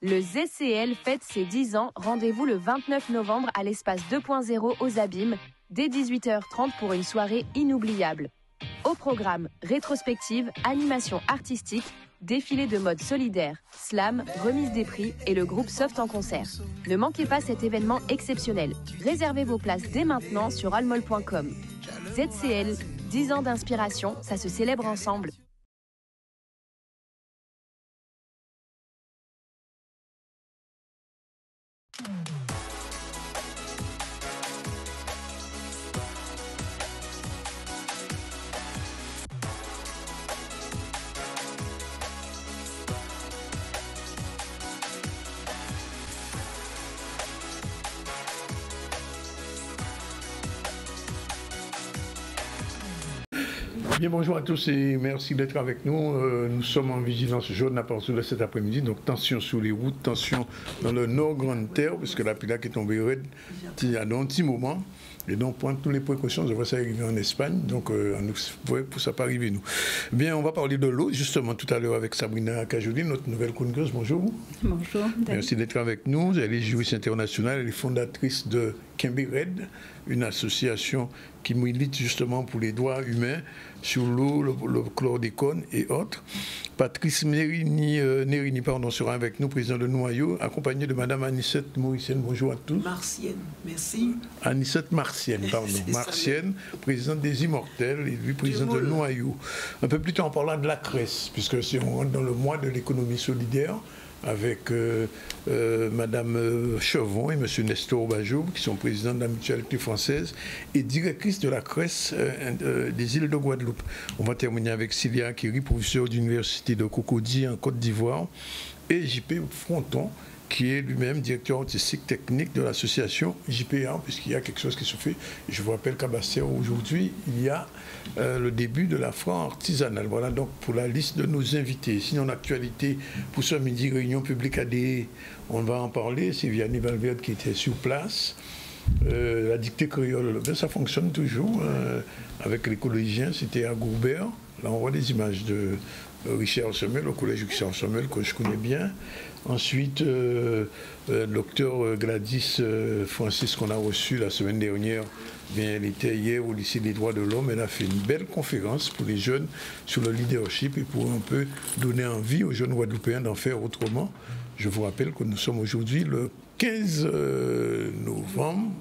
Le ZCL fête ses 10 ans. Rendez-vous le 29 novembre à l'espace 2.0 aux Abîmes, dès 18h30 pour une soirée inoubliable. Au programme, rétrospective, animation artistique, défilé de mode solidaire, slam, remise des prix et le groupe Soft en concert. Ne manquez pas cet événement exceptionnel. Réservez vos places dès maintenant sur almol.com. ZCL, 10 ans d'inspiration, ça se célèbre ensemble. Bien, bonjour à tous et merci d'être avec nous. Nous sommes en vigilance jaune à partir de cet après-midi, donc tension sur les routes, tension dans le nord Grande Terre, puisque la pila qui est tombée raide il y a un petit moment. Et donc, prendre toutes les précautions, je vois ça arriver en Espagne, donc pour ça pas arriver nous. Bien, on va parler de l'eau, justement, tout à l'heure avec Sabrina Kajoli, notre nouvelle chroniqueuse. Bonjour. Bonjour. Merci d'être avec nous. Elle est juriste internationale, elle est fondatrice de Kimbered, une association qui milite justement pour les droits humains sur l'eau, le chlordécone et autres. Patrice Nerini sera avec nous, président de Noyau, accompagné de Madame Anicette Mauricienne. Bonjour à tous. Martienne, merci. Anicette Martienne, pardon. Martienne, présidente des Immortels et lui, présidente de Noyau. Un peu plus tard, on parlera de la CRES, puisque si on rentre dans le mois de l'économie solidaire, avec Madame Chevron et Monsieur Nestor Bajoub, qui sont présidents de la Mutualité française et directrice de la CRES des îles de Guadeloupe. On va terminer avec Sylvia Akiri, professeur d'université de Cocody en Côte d'Ivoire, et JP Fronton, qui est lui-même directeur artistique technique de l'association JPA, puisqu'il y a quelque chose qui se fait. Je vous rappelle qu'à Bastère, aujourd'hui, il y a le début de la foire artisanale. Voilà donc pour la liste de nos invités. Sinon, l'actualité pour ce midi, réunion publique ADE, on va en parler. C'est Vianney Valverde qui était sur place. La dictée créole, ça fonctionne toujours. Avec l'écologien, c'était à Gourbert. Là, on voit des images de Richard Semel, au collège Richard Semel, que je connais bien. Ensuite, docteur Gladys Francis, qu'on a reçu la semaine dernière, bien, elle était hier au lycée des droits de l'homme. Elle a fait une belle conférence pour les jeunes sur le leadership et pour un peu donner envie aux jeunes Guadeloupéens d'en faire autrement. Je vous rappelle que nous sommes aujourd'hui le 15 novembre.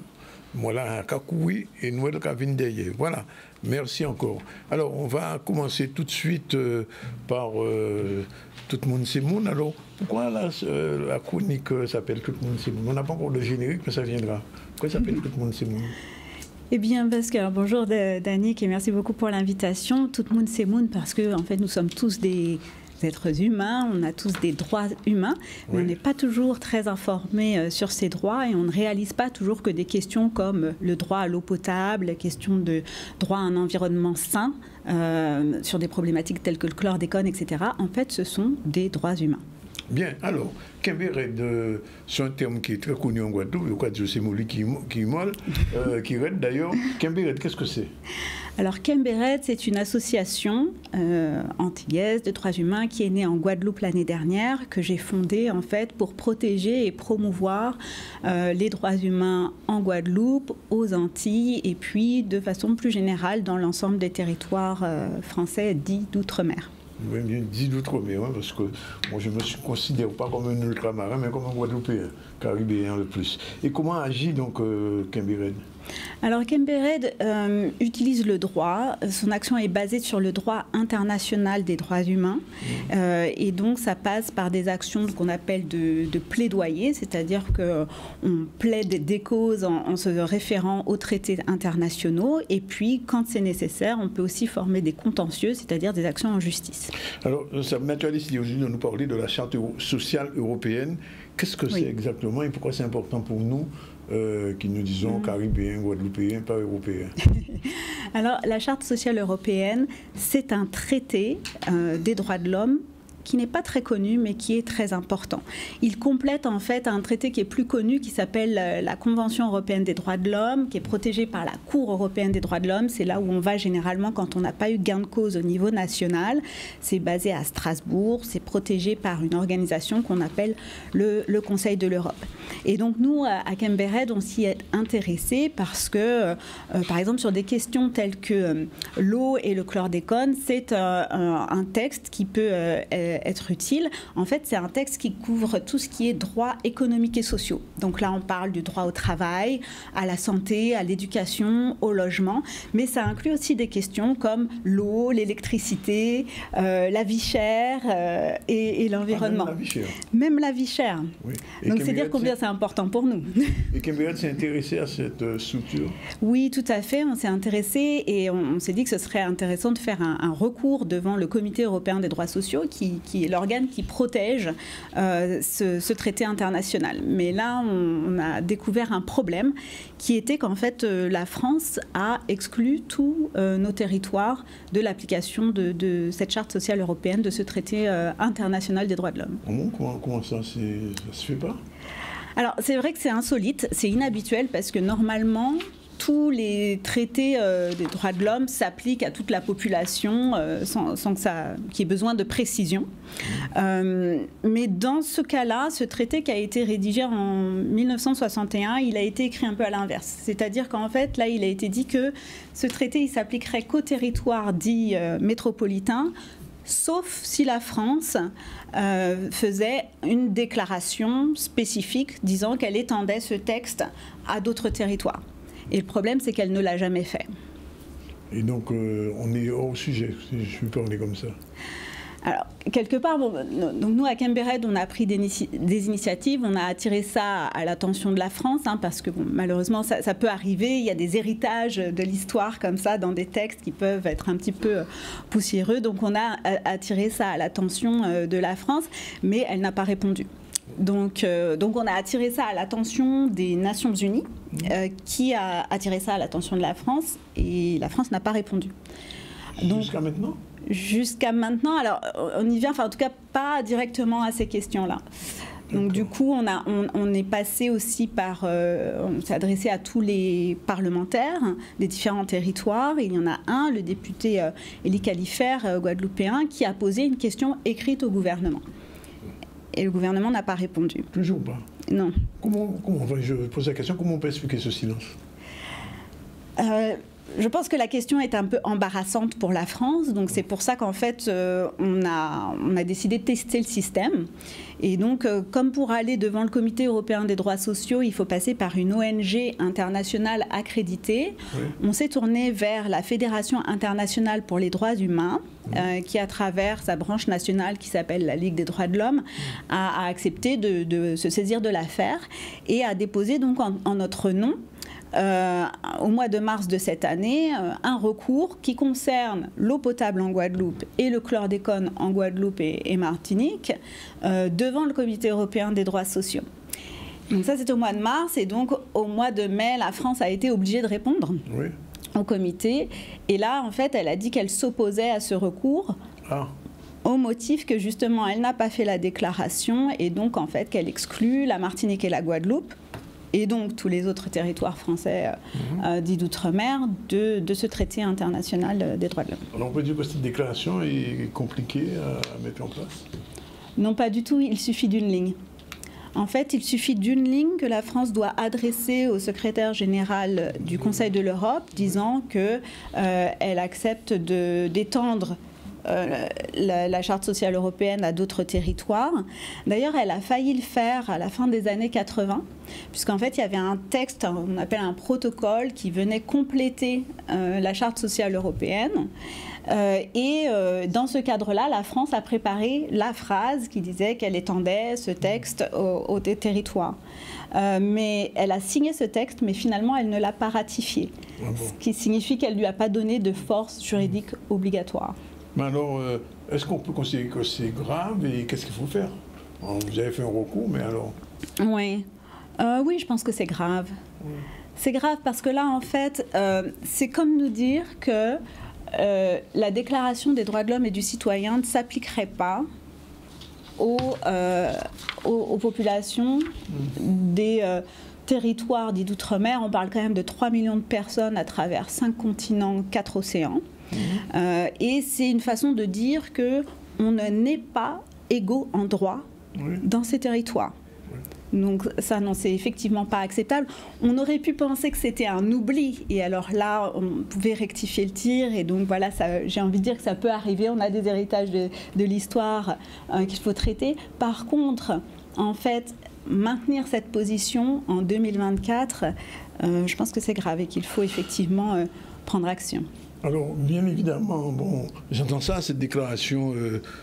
Voilà, à Kakoui et Noël Kavindeye. Voilà, merci encore. Alors, on va commencer tout de suite par Tout le monde c'est monde. Alors, pourquoi la chronique s'appelle Tout le monde c'est monde? On n'a pas encore de générique, mais ça viendra. Pourquoi ça s'appelle Tout le monde c'est monde? Eh bien, parce que, bonjour Danick et merci beaucoup pour l'invitation. Tout le monde c'est monde parce que, en fait, nous sommes tous des êtres humains, on a tous des droits humains, mais oui, on n'est pas toujours très informés sur ces droits et on ne réalise pas toujours que des questions comme le droit à l'eau potable, la question de droit à un environnement sain, sur des problématiques telles que le chlordécone, etc., en fait, ce sont des droits humains. Bien, alors, Kimbered, c'est un terme qui est très connu en Guadeloupe, je crois que c'est Molly qui raide d'ailleurs. Kimbered, qu'est-ce que c'est? Alors, Kimbered, c'est une association antillaise de droits humains qui est née en Guadeloupe l'année dernière, que j'ai fondée en fait pour protéger et promouvoir les droits humains en Guadeloupe, aux Antilles et puis de façon plus générale dans l'ensemble des territoires français dits d'outre-mer. Oui, bien dit d'outre-mer, hein, parce que moi je ne me considère pas comme un ultramarin, mais comme un Guadeloupéen, caribéen le plus. Et comment agit donc Kimbered? Alors Kimbered utilise le droit, son action est basée sur le droit international des droits humains et donc ça passe par des actions qu'on appelle de plaidoyer, c'est-à-dire qu'on plaide des causes en se référant aux traités internationaux et puis quand c'est nécessaire on peut aussi former des contentieux, c'est-à-dire des actions en justice. Alors ça m'intéresse aujourd'hui de nous parler de la charte sociale européenne. Qu'est-ce que c'est exactement et pourquoi c'est important pour nous qui nous disons caribéens, guadeloupéens, pas européens? Alors, la Charte sociale européenne, c'est un traité des droits de l'homme qui n'est pas très connu, mais qui est très important. Il complète en fait un traité qui est plus connu, qui s'appelle la Convention européenne des droits de l'homme, qui est protégée par la Cour européenne des droits de l'homme. C'est là où on va généralement quand on n'a pas eu gain de cause au niveau national. C'est basé à Strasbourg, c'est protégé par une organisation qu'on appelle le Conseil de l'Europe. Et donc nous, à Cambered, on s'y est intéressés parce que, par exemple, sur des questions telles que l'eau et le chlordécone, c'est un texte qui peut être utile. En fait, c'est un texte qui couvre tout ce qui est droits économiques et sociaux. Donc là, on parle du droit au travail, à la santé, à l'éducation, au logement, mais ça inclut aussi des questions comme l'eau, l'électricité, la vie chère et l'environnement. Même la vie chère. Oui. Donc c'est dire combien c'est important pour nous. Et Cambered s'est intéressé à cette structure? Oui, tout à fait. On s'est intéressé et on s'est dit que ce serait intéressant de faire un recours devant le Comité européen des droits sociaux, qui est l'organe qui protège ce traité international. Mais là, on a découvert un problème qui était qu'en fait, la France a exclu tous nos territoires de l'application de cette charte sociale européenne, de ce traité international des droits de l'homme. Comment ça se fait pas? Alors, c'est vrai que c'est insolite, c'est inhabituel parce que normalement, tous les traités des droits de l'homme s'appliquent à toute la population sans qu'il y ait besoin de précision. Mais dans ce cas-là, ce traité qui a été rédigé en 1961, il a été écrit un peu à l'inverse. C'est-à-dire qu'en fait, là, il a été dit que ce traité, il s'appliquerait qu'aux territoires dits métropolitains, sauf si la France faisait une déclaration spécifique disant qu'elle étendait ce texte à d'autres territoires. Et le problème, c'est qu'elle ne l'a jamais fait. Et donc, on est hors sujet, si je peux parler comme ça. Alors, quelque part, donc nous, à Cambered, on a pris des initiatives, on a attiré ça à l'attention de la France, parce que malheureusement, ça peut arriver, il y a des héritages de l'histoire comme ça dans des textes qui peuvent être un petit peu poussiéreux. Donc, on a attiré ça à l'attention de la France, mais elle n'a pas répondu. Donc, on a attiré ça à l'attention des Nations Unies, qui a attiré ça à l'attention de la France, et la France n'a pas répondu. Jusqu'à maintenant ? Jusqu'à maintenant, alors on y vient, enfin en tout cas pas directement à ces questions-là. Donc du coup, on est passé aussi par, on s'est adressé à tous les parlementaires des différents territoires. Il y en a un, le député Élie Califère, guadeloupéen, qui a posé une question écrite au gouvernement. Et le gouvernement n'a pas répondu. Toujours pas? Non. Comment je pose la question, comment on peut expliquer ce silence? Je pense que la question est un peu embarrassante pour la France, donc c'est pour ça qu'en fait on a décidé de tester le système. Et donc comme pour aller devant le Comité européen des droits sociaux, il faut passer par une ONG internationale accréditée. Oui. On s'est tourné vers la Fédération internationale pour les droits humains, qui à travers sa branche nationale qui s'appelle la Ligue des droits de l'homme a accepté de se saisir de l'affaire et a déposé donc en notre nom au mois de mars de cette année, un recours qui concerne l'eau potable en Guadeloupe et le chlordécone en Guadeloupe et Martinique devant le Comité européen des droits sociaux. Donc ça, c'est au mois de mars, et donc au mois de mai, la France a été obligée de répondre au comité. Et là, en fait, elle a dit qu'elle s'opposait à ce recours. Au motif que justement, elle n'a pas fait la déclaration, et donc en fait qu'elle exclut la Martinique et la Guadeloupe, et donc tous les autres territoires français dits d'outre-mer, de ce traité international des droits de l'homme. Alors on peut dire que cette déclaration est compliquée à mettre en place? Non, pas du tout, il suffit d'une ligne. En fait, il suffit d'une ligne que la France doit adresser au secrétaire général du Conseil de l'Europe, disant qu'elle accepte d'étendre la Charte sociale européenne à d'autres territoires. D'ailleurs, elle a failli le faire à la fin des années 80, puisqu'en fait, il y avait un texte, on appelle un protocole, qui venait compléter la Charte sociale européenne. Et dans ce cadre-là, la France a préparé la phrase qui disait qu'elle étendait ce texte aux territoires. Mais elle a signé ce texte, mais finalement, elle ne l'a pas ratifié. Ce qui signifie qu'elle ne lui a pas donné de force juridique obligatoire. Mais alors, est-ce qu'on peut considérer que c'est grave et qu'est-ce qu'il faut faire? Vous avez fait un recours, mais alors? Oui, oui, je pense que c'est grave. Oui. C'est grave parce que là, en fait, c'est comme nous dire que la Déclaration des droits de l'homme et du citoyen ne s'appliquerait pas aux populations des territoires dits d'outre-mer. On parle quand même de 3 millions de personnes à travers 5 continents, 4 océans. Et c'est une façon de dire qu'on n'est pas égaux en droit dans ces territoires. Donc ça, non, c'est effectivement pas acceptable. On aurait pu penser que c'était un oubli, et alors là, on pouvait rectifier le tir, et donc voilà, j'ai envie de dire que ça peut arriver. On a des héritages de l'histoire qu'il faut traiter. Par contre, en fait, maintenir cette position en 2024, je pense que c'est grave et qu'il faut effectivement prendre action. Alors, bien évidemment, bon, j'entends ça, cette déclaration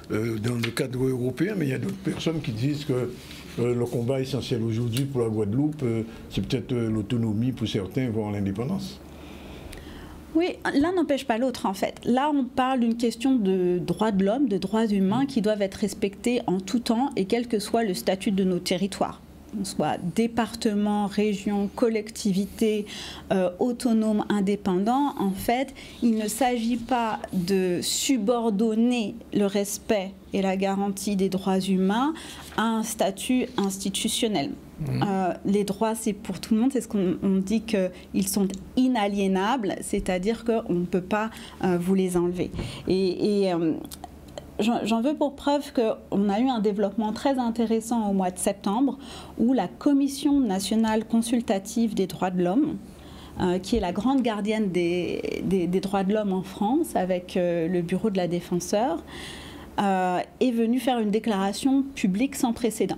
dans le cadre européen, mais il y a d'autres personnes qui disent que le combat essentiel aujourd'hui pour la Guadeloupe, c'est peut-être l'autonomie pour certains, voire l'indépendance. Oui, l'un n'empêche pas l'autre en fait. Là, on parle d'une question de droits de l'homme, de droits humains qui doivent être respectés en tout temps et quel que soit le statut de nos territoires. Soit département, région, collectivité, autonome, indépendant. En fait, il ne s'agit pas de subordonner le respect et la garantie des droits humains à un statut institutionnel. Les droits, c'est pour tout le monde, c'est ce qu'on dit qu'ils sont inaliénables, c'est-à-dire qu'on ne peut pas vous les enlever. J'en veux pour preuve qu'on a eu un développement très intéressant au mois de septembre où la Commission nationale consultative des droits de l'homme, qui est la grande gardienne des droits de l'homme en France avec le bureau de la défenseure, est venue faire une déclaration publique sans précédent.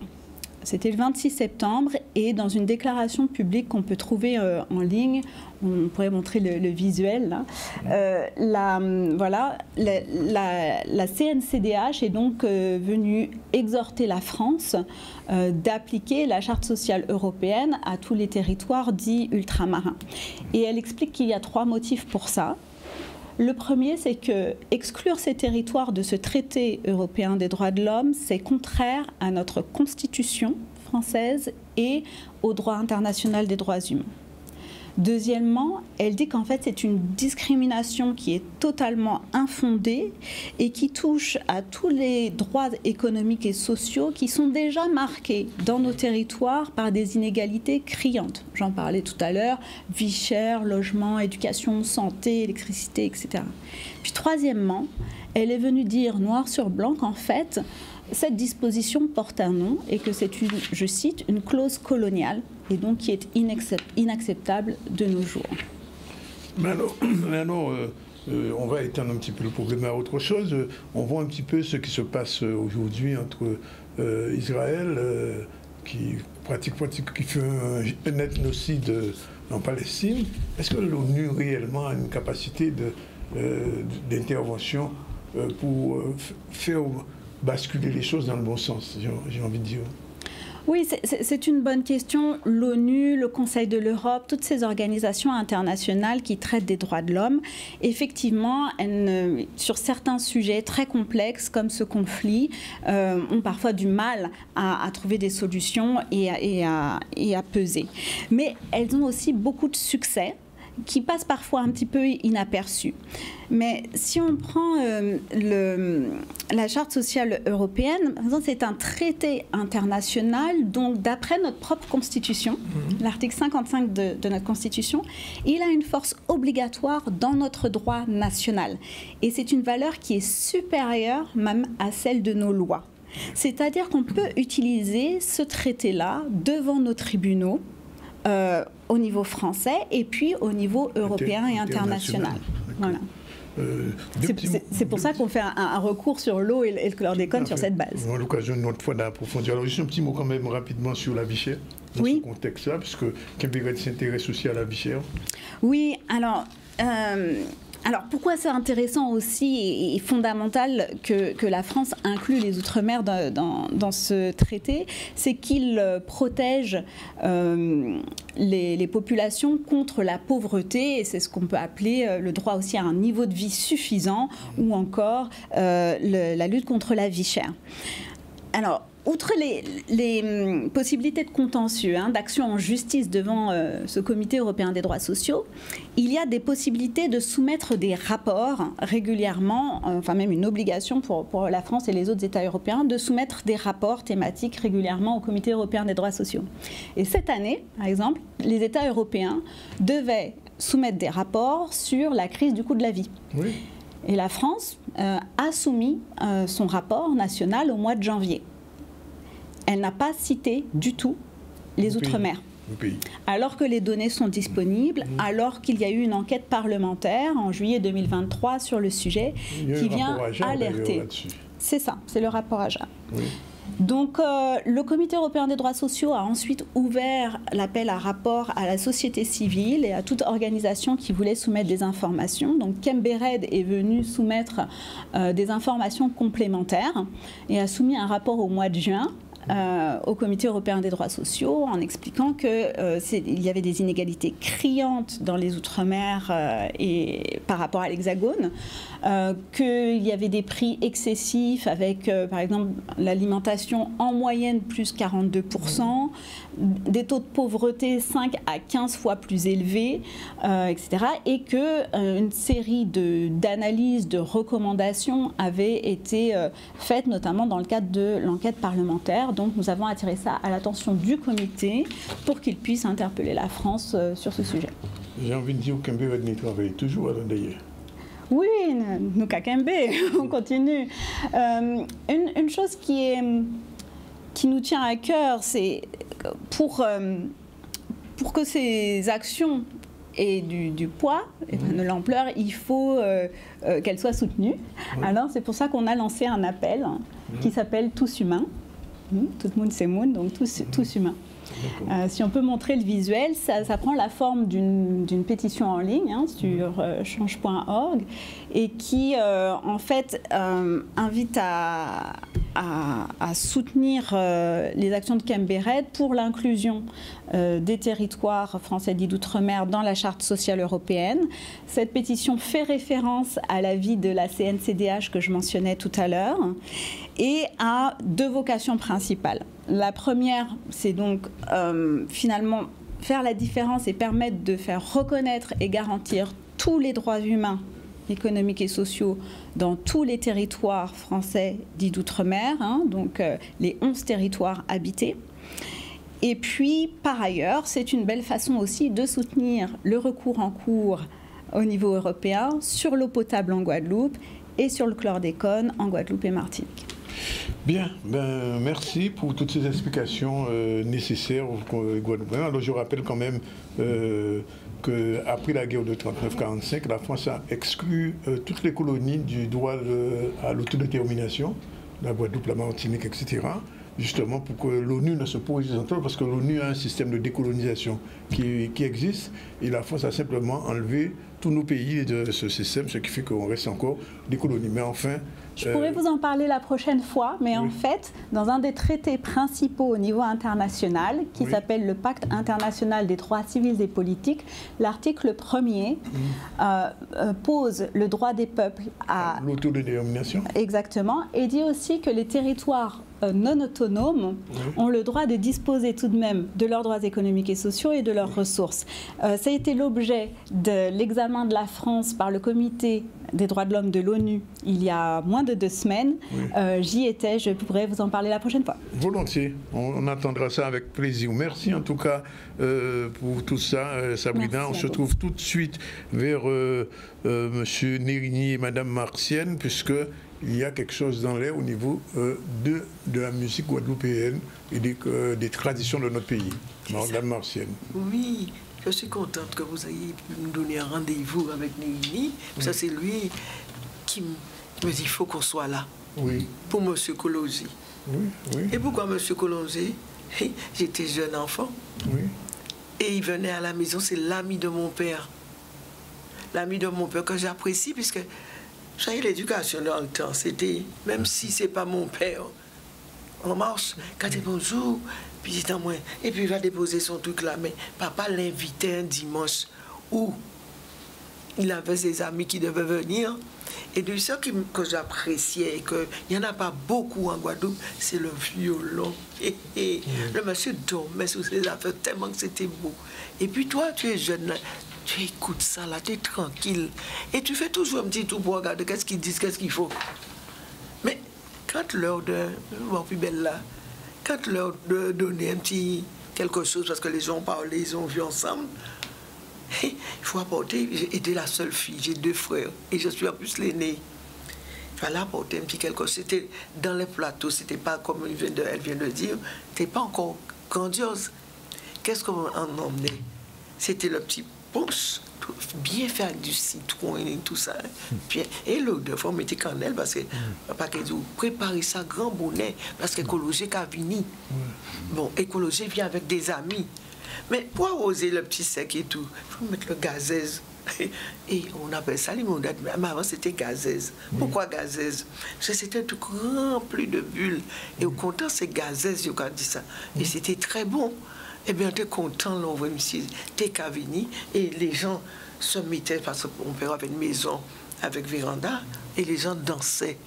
C'était le 26 septembre et dans une déclaration publique qu'on peut trouver en ligne, on pourrait montrer le visuel là. La CNCDH est donc venue exhorter la France d'appliquer la Charte sociale européenne à tous les territoires dits ultramarins. Et elle explique qu'il y a 3 motifs pour ça. Le premier, c'est que exclure ces territoires de ce traité européen des droits de l'homme, c'est contraire à notre constitution française et au droit international des droits humains. Deuxièmement, elle dit qu'en fait, c'est une discrimination qui est totalement infondée et qui touche à tous les droits économiques et sociaux qui sont déjà marqués dans nos territoires par des inégalités criantes. J'en parlais tout à l'heure, vie chère, logement, éducation, santé, électricité, etc. Puis troisièmement, elle est venue dire noir sur blanc qu'en fait, cette disposition porte un nom et que c'est une, je cite, une clause coloniale et donc qui est inacceptable de nos jours. Mais alors, on va étendre un petit peu le problème à autre chose. On voit un petit peu ce qui se passe aujourd'hui entre Israël, qui fait un ethnocide en Palestine. Est-ce que l'ONU réellement a une capacité d'intervention pour faire basculer les choses dans le bon sens, j'ai envie de dire? Oui, c'est une bonne question. L'ONU, le Conseil de l'Europe, toutes ces organisations internationales qui traitent des droits de l'homme, effectivement, sur certains sujets très complexes comme ce conflit, ont parfois du mal à trouver des solutions et à peser. Mais elles ont aussi beaucoup de succès qui passent parfois un petit peu inaperçus. Mais si on prend la Charte sociale européenne, c'est un traité international, donc d'après notre propre Constitution, l'article 55 de notre Constitution, il a une force obligatoire dans notre droit national. Et c'est une valeur qui est supérieure même à celle de nos lois. C'est-à-dire qu'on peut utiliser ce traité-là devant nos tribunaux, au niveau français et puis au niveau européen et international. Voilà. C'est pour ça qu'on fait un recours sur l'eau et le chlordécone sur cette base. On a l'occasion une autre fois d'approfondir. Alors juste un petit mot quand même rapidement sur la vie chère, dans ce contexte-là, parce que Québec s'intéresse aussi à la vie chère. Oui, alors pourquoi c'est intéressant aussi et fondamental que la France inclue les Outre-mer dans ce traité, c'est qu'il protège les populations contre la pauvreté, et c'est ce qu'on peut appeler le droit aussi à un niveau de vie suffisant, ou encore la lutte contre la vie chère. Alors, outre les possibilités de contentieux, d'action en justice devant ce Comité européen des droits sociaux, il y a des possibilités de soumettre des rapports régulièrement, enfin même une obligation pour la France et les autres États européens, de soumettre des rapports thématiques régulièrement au Comité européen des droits sociaux. Et cette année, par exemple, les États européens devaient soumettre des rapports sur la crise du coût de la vie. Oui. Et la France a soumis son rapport national au mois de janvier. Elle n'a pas cité du tout les Outre-mer. Alors que les données sont disponibles, alors qu'il y a eu une enquête parlementaire en juillet 2023 sur le sujet qui vient alerter. C'est ça, c'est le rapport AJA. Oui. Donc, le Comité européen des droits sociaux a ensuite ouvert l'appel à rapport à la société civile et à toute organisation qui voulait soumettre des informations. Donc, Kembered est venu soumettre des informations complémentaires et a soumis un rapport au mois de juin au Comité européen des droits sociaux en expliquant qu'il y avait des inégalités criantes dans les Outre-mer et par rapport à l'Hexagone, qu'il y avait des prix excessifs avec, par exemple, l'alimentation en moyenne plus 42%, des taux de pauvreté 5 à 15 fois plus élevés, etc. Et qu'une série d'analyses, de recommandations avaient été faites, notamment dans le cadre de l'enquête parlementaire. Donc nous avons attiré ça à l'attention du comité pour qu'il puisse interpeller la France sur ce sujet. J'ai envie de dire que Kembered n'y travaille toujours d'ailleurs. Oui, nous Kakembe, on continue. Une chose qui nous tient à cœur, c'est pour que ces actions aient du poids et de l'ampleur, il faut qu'elles soient soutenues. Oui. Alors c'est pour ça qu'on a lancé un appel qui s'appelle Tous Humains. Tout le monde c'est Moon, donc tous humains. Si on peut montrer le visuel, ça prend la forme d'une pétition en ligne sur change.org et qui en fait invite à soutenir les actions de Kembered pour l'inclusion des territoires français dits d'outre-mer dans la Charte sociale européenne. Cette pétition fait référence à l'avis de la CNCDH que je mentionnais tout à l'heure et a deux vocations principales. La première, c'est donc finalement faire la différence et permettre de faire reconnaître et garantir tous les droits humains, économiques et sociaux dans tous les territoires français dits d'outre-mer, donc les 11 territoires habités. Et puis, par ailleurs, c'est une belle façon aussi de soutenir le recours en cours au niveau européen sur l'eau potable en Guadeloupe et sur le chlordécone en Guadeloupe et Martinique. Bien, merci pour toutes ces explications nécessaires aux Guadeloupéens. Alors je rappelle quand même qu'après la guerre de 39-45, la France a exclu toutes les colonies du droit à l'autodétermination, la Guadeloupe, la Martinique, etc., justement pour que l'ONU ne se pose en parce que l'ONU a un système de décolonisation qui existe et la France a simplement enlevé tous nos pays de ce système, ce qui fait qu'on reste encore des colonies. Mais enfin... Je pourrais vous en parler la prochaine fois, mais oui. En fait, dans un des traités principaux au niveau international, qui s'appelle le Pacte international des droits civils et politiques, l'article 1er pose le droit des peuples à... l'autodétermination. Exactement, et dit aussi que les territoires non autonomes ont le droit de disposer tout de même de leurs droits économiques et sociaux et de leurs ressources. Ça a été l'objet de l'examen de la France par le Comité des droits de l'homme de l'ONU il y a moins de 2 semaines. J'y étais, je pourrais vous en parler la prochaine fois. Volontiers, on attendra ça avec plaisir. Merci en tout cas pour tout ça, Sabrina. On se trouve tout de suite vers M. Nérigny et Mme Martienne, puisque il y a quelque chose dans l'air au niveau de la musique guadeloupéenne et des traditions de notre pays. Mme Martienne. Oui, je suis contente que vous ayez pu me donner un rendez-vous avec Nérigny. Ça, c'est lui qui me dit qu'il faut qu'on soit là pour M. Kolosi. Et pourquoi M. Kolosi? J'étais jeune enfant. Et il venait à la maison, c'est l'ami de mon père. L'ami de mon père que j'apprécie, puisque j'ai l'éducation dans le temps. C'était, même si c'est pas mon père, on marche, quand il dit bonjour, puis il dit moi, et puis il va déposer son truc là. Mais papa l'invitait un dimanche où il avait ses amis qui devaient venir. Et de ça que j'appréciais, et qu'il n'y en a pas beaucoup en Guadeloupe, c'est le violon. Le monsieur dormait sur ses affaires tellement que c'était beau. Et puis toi, tu es jeune, là, tu écoutes ça, là, tu es tranquille. Et tu fais toujours un petit tour pour regarder qu'est-ce qu'ils disent, qu'est-ce qu'il faut. Mais quand l'heure de... Mon plus belle là, quand l'heure de donner un petit quelque chose, parce que les gens ont parlé, ils ont vu ensemble, il faut apporter. J'ai été la seule fille, j'ai 2 frères, et je suis en plus l'aînée. Il fallait apporter un petit quelque chose. C'était dans les plateaux, c'était pas comme elle vient de dire, c'était pas encore grandiose. Qu'est-ce qu'on en emmenait? C'était le petit punch, bien fait avec du citron et tout ça. Bien. Et l'odeur, il faut mettre cannelle parce que papa qui dit préparez ça grand bonnet parce qu'écologie a vini. Bon, écologie vient avec des amis. Mais pour arroser le petit sec et tout, il faut mettre le gazèse. Et on appelle ça limonade, mais avant c'était gazèse. Pourquoi gazèse? Parce que c'était tout rempli de bulles. Et au content, c'est gazèse, je dit ça. Et c'était très bon. Eh bien, tu es content, là, on voit monsieur, t'es Cavini, et les gens se mettaient, parce qu'on père avait une maison avec véranda, et les gens dansaient.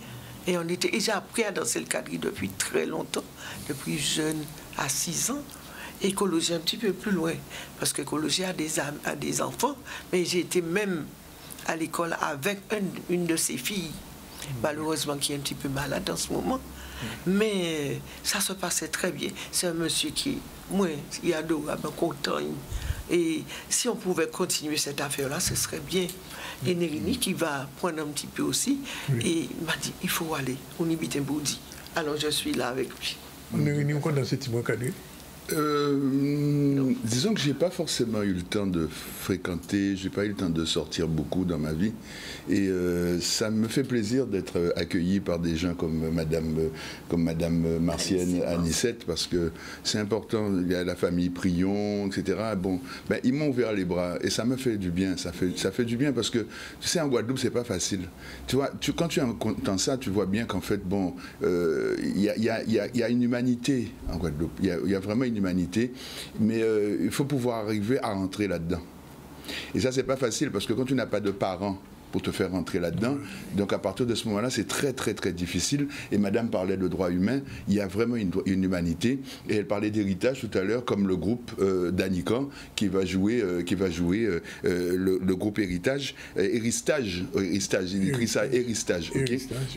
Et j'ai appris à danser le quadrille depuis très longtemps, depuis jeune, à 6 ans. Écologie un petit peu plus loin, parce qu'écologie a des enfants, mais j'ai été même à l'école avec une de ses filles, malheureusement qui est un petit peu malade en ce moment. Mais ça se passait très bien. C'est un monsieur qui, moi, il est adorable, content. Et si on pouvait continuer cette affaire-là, ce serait bien. Et Nérini qui va prendre un petit peu aussi, et il m'a dit, il faut aller, on y vit un bouddhi. Alors je suis là avec lui. Nérini, on compte dans ce petit mois cadré. Disons que j'ai pas forcément eu le temps de fréquenter, j'ai pas eu le temps de sortir beaucoup dans ma vie, et ça me fait plaisir d'être accueilli par des gens comme Madame Martienne Anicette, parce que c'est important. Il y a la famille Prion, etc. Bon, ben, ils m'ont ouvert les bras et ça me fait du bien. Ça fait du bien parce que tu sais, en Guadeloupe c'est pas facile. Tu vois, quand tu entends ça, tu vois bien qu'en fait, bon, il y a une humanité en Guadeloupe. Il y a vraiment une humanité, mais il faut pouvoir arriver à rentrer là-dedans. Et ça, c'est pas facile parce que quand tu n'as pas de parents pour te faire rentrer là-dedans, donc à partir de ce moment-là, c'est très très très difficile. Et Madame parlait de droits humains, il y a vraiment une humanité. Et elle parlait d'héritage tout à l'heure, comme le groupe d'Anican qui va jouer le groupe Héritage, il écrit ça, Héritage, ok,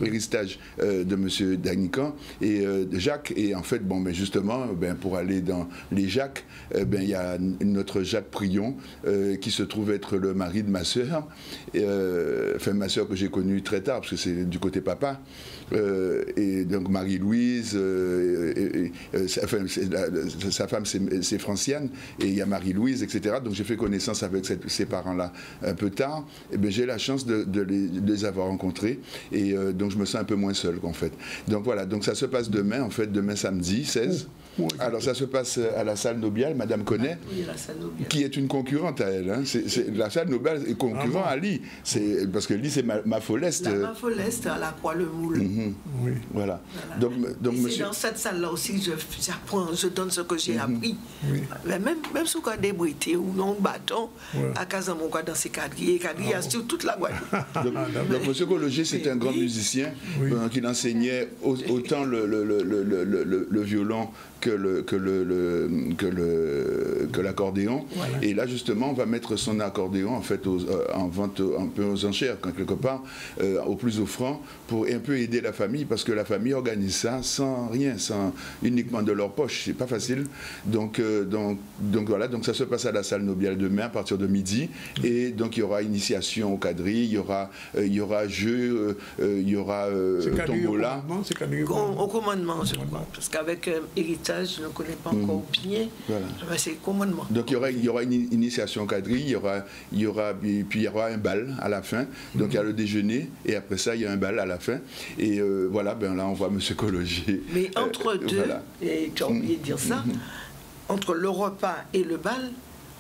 Héritage de Monsieur Danican et Jacques. Et en fait, bon, mais justement, ben, pour aller dans les Jacques, ben, il y a notre Jacques Prion qui se trouve être le mari de ma sœur. Enfin, ma soeur que j'ai connue très tard, parce que c'est du côté papa, et donc Marie-Louise, enfin, sa femme c'est Franciane, et il y a Marie-Louise, etc. Donc j'ai fait connaissance avec ces parents-là un peu tard, et bien j'ai la chance de les avoir rencontrés, et donc je me sens un peu moins seul en fait. Donc voilà, donc ça se passe demain, en fait, demain samedi 16. Alors ça se passe à la salle Nobial, Madame connaît, qui est une concurrente à elle. Hein. La salle Nobial est concurrent à Ly. Parce que Ly, c'est ma Foleste. La ma Foleste à la Croix-le-Moule. Oui. Voilà. Donc c'est dans cette salle-là aussi que j'apprends, je donne ce que j'ai appris. Oui. Même sous quoi débrité ou non bâton, à Casamon, dans ces quadrilles, sur toute la Guadeloupe. Donc M. Cologé, c'est un grand musicien qui enseignait autant le violon que l'accordéon. Voilà. Et là, justement, on va mettre son accordéon en fait en vente un peu aux enchères, quelque part, au plus offrant, pour un peu aider la famille, parce que la famille organise ça sans rien, uniquement de leur poche. C'est pas facile. Donc voilà, donc ça se passe à la salle Nobial demain à partir de midi. Et donc il y aura initiation au quadrille, il y aura jeu, il y aura tombola. Au commandement, je crois. Parce qu'avec Héritage, je ne connais pas encore bien. Voilà. C'est commandement. Donc il y aura une initiation au quadrille, puis il y aura un bal à la fin. Donc il y a le déjeuner et après ça il y a un bal à la fin. Et voilà, ben là on voit M. Cologé. Mais entre deux, voilà. Et tu as oublié de dire ça, entre le repas et le bal,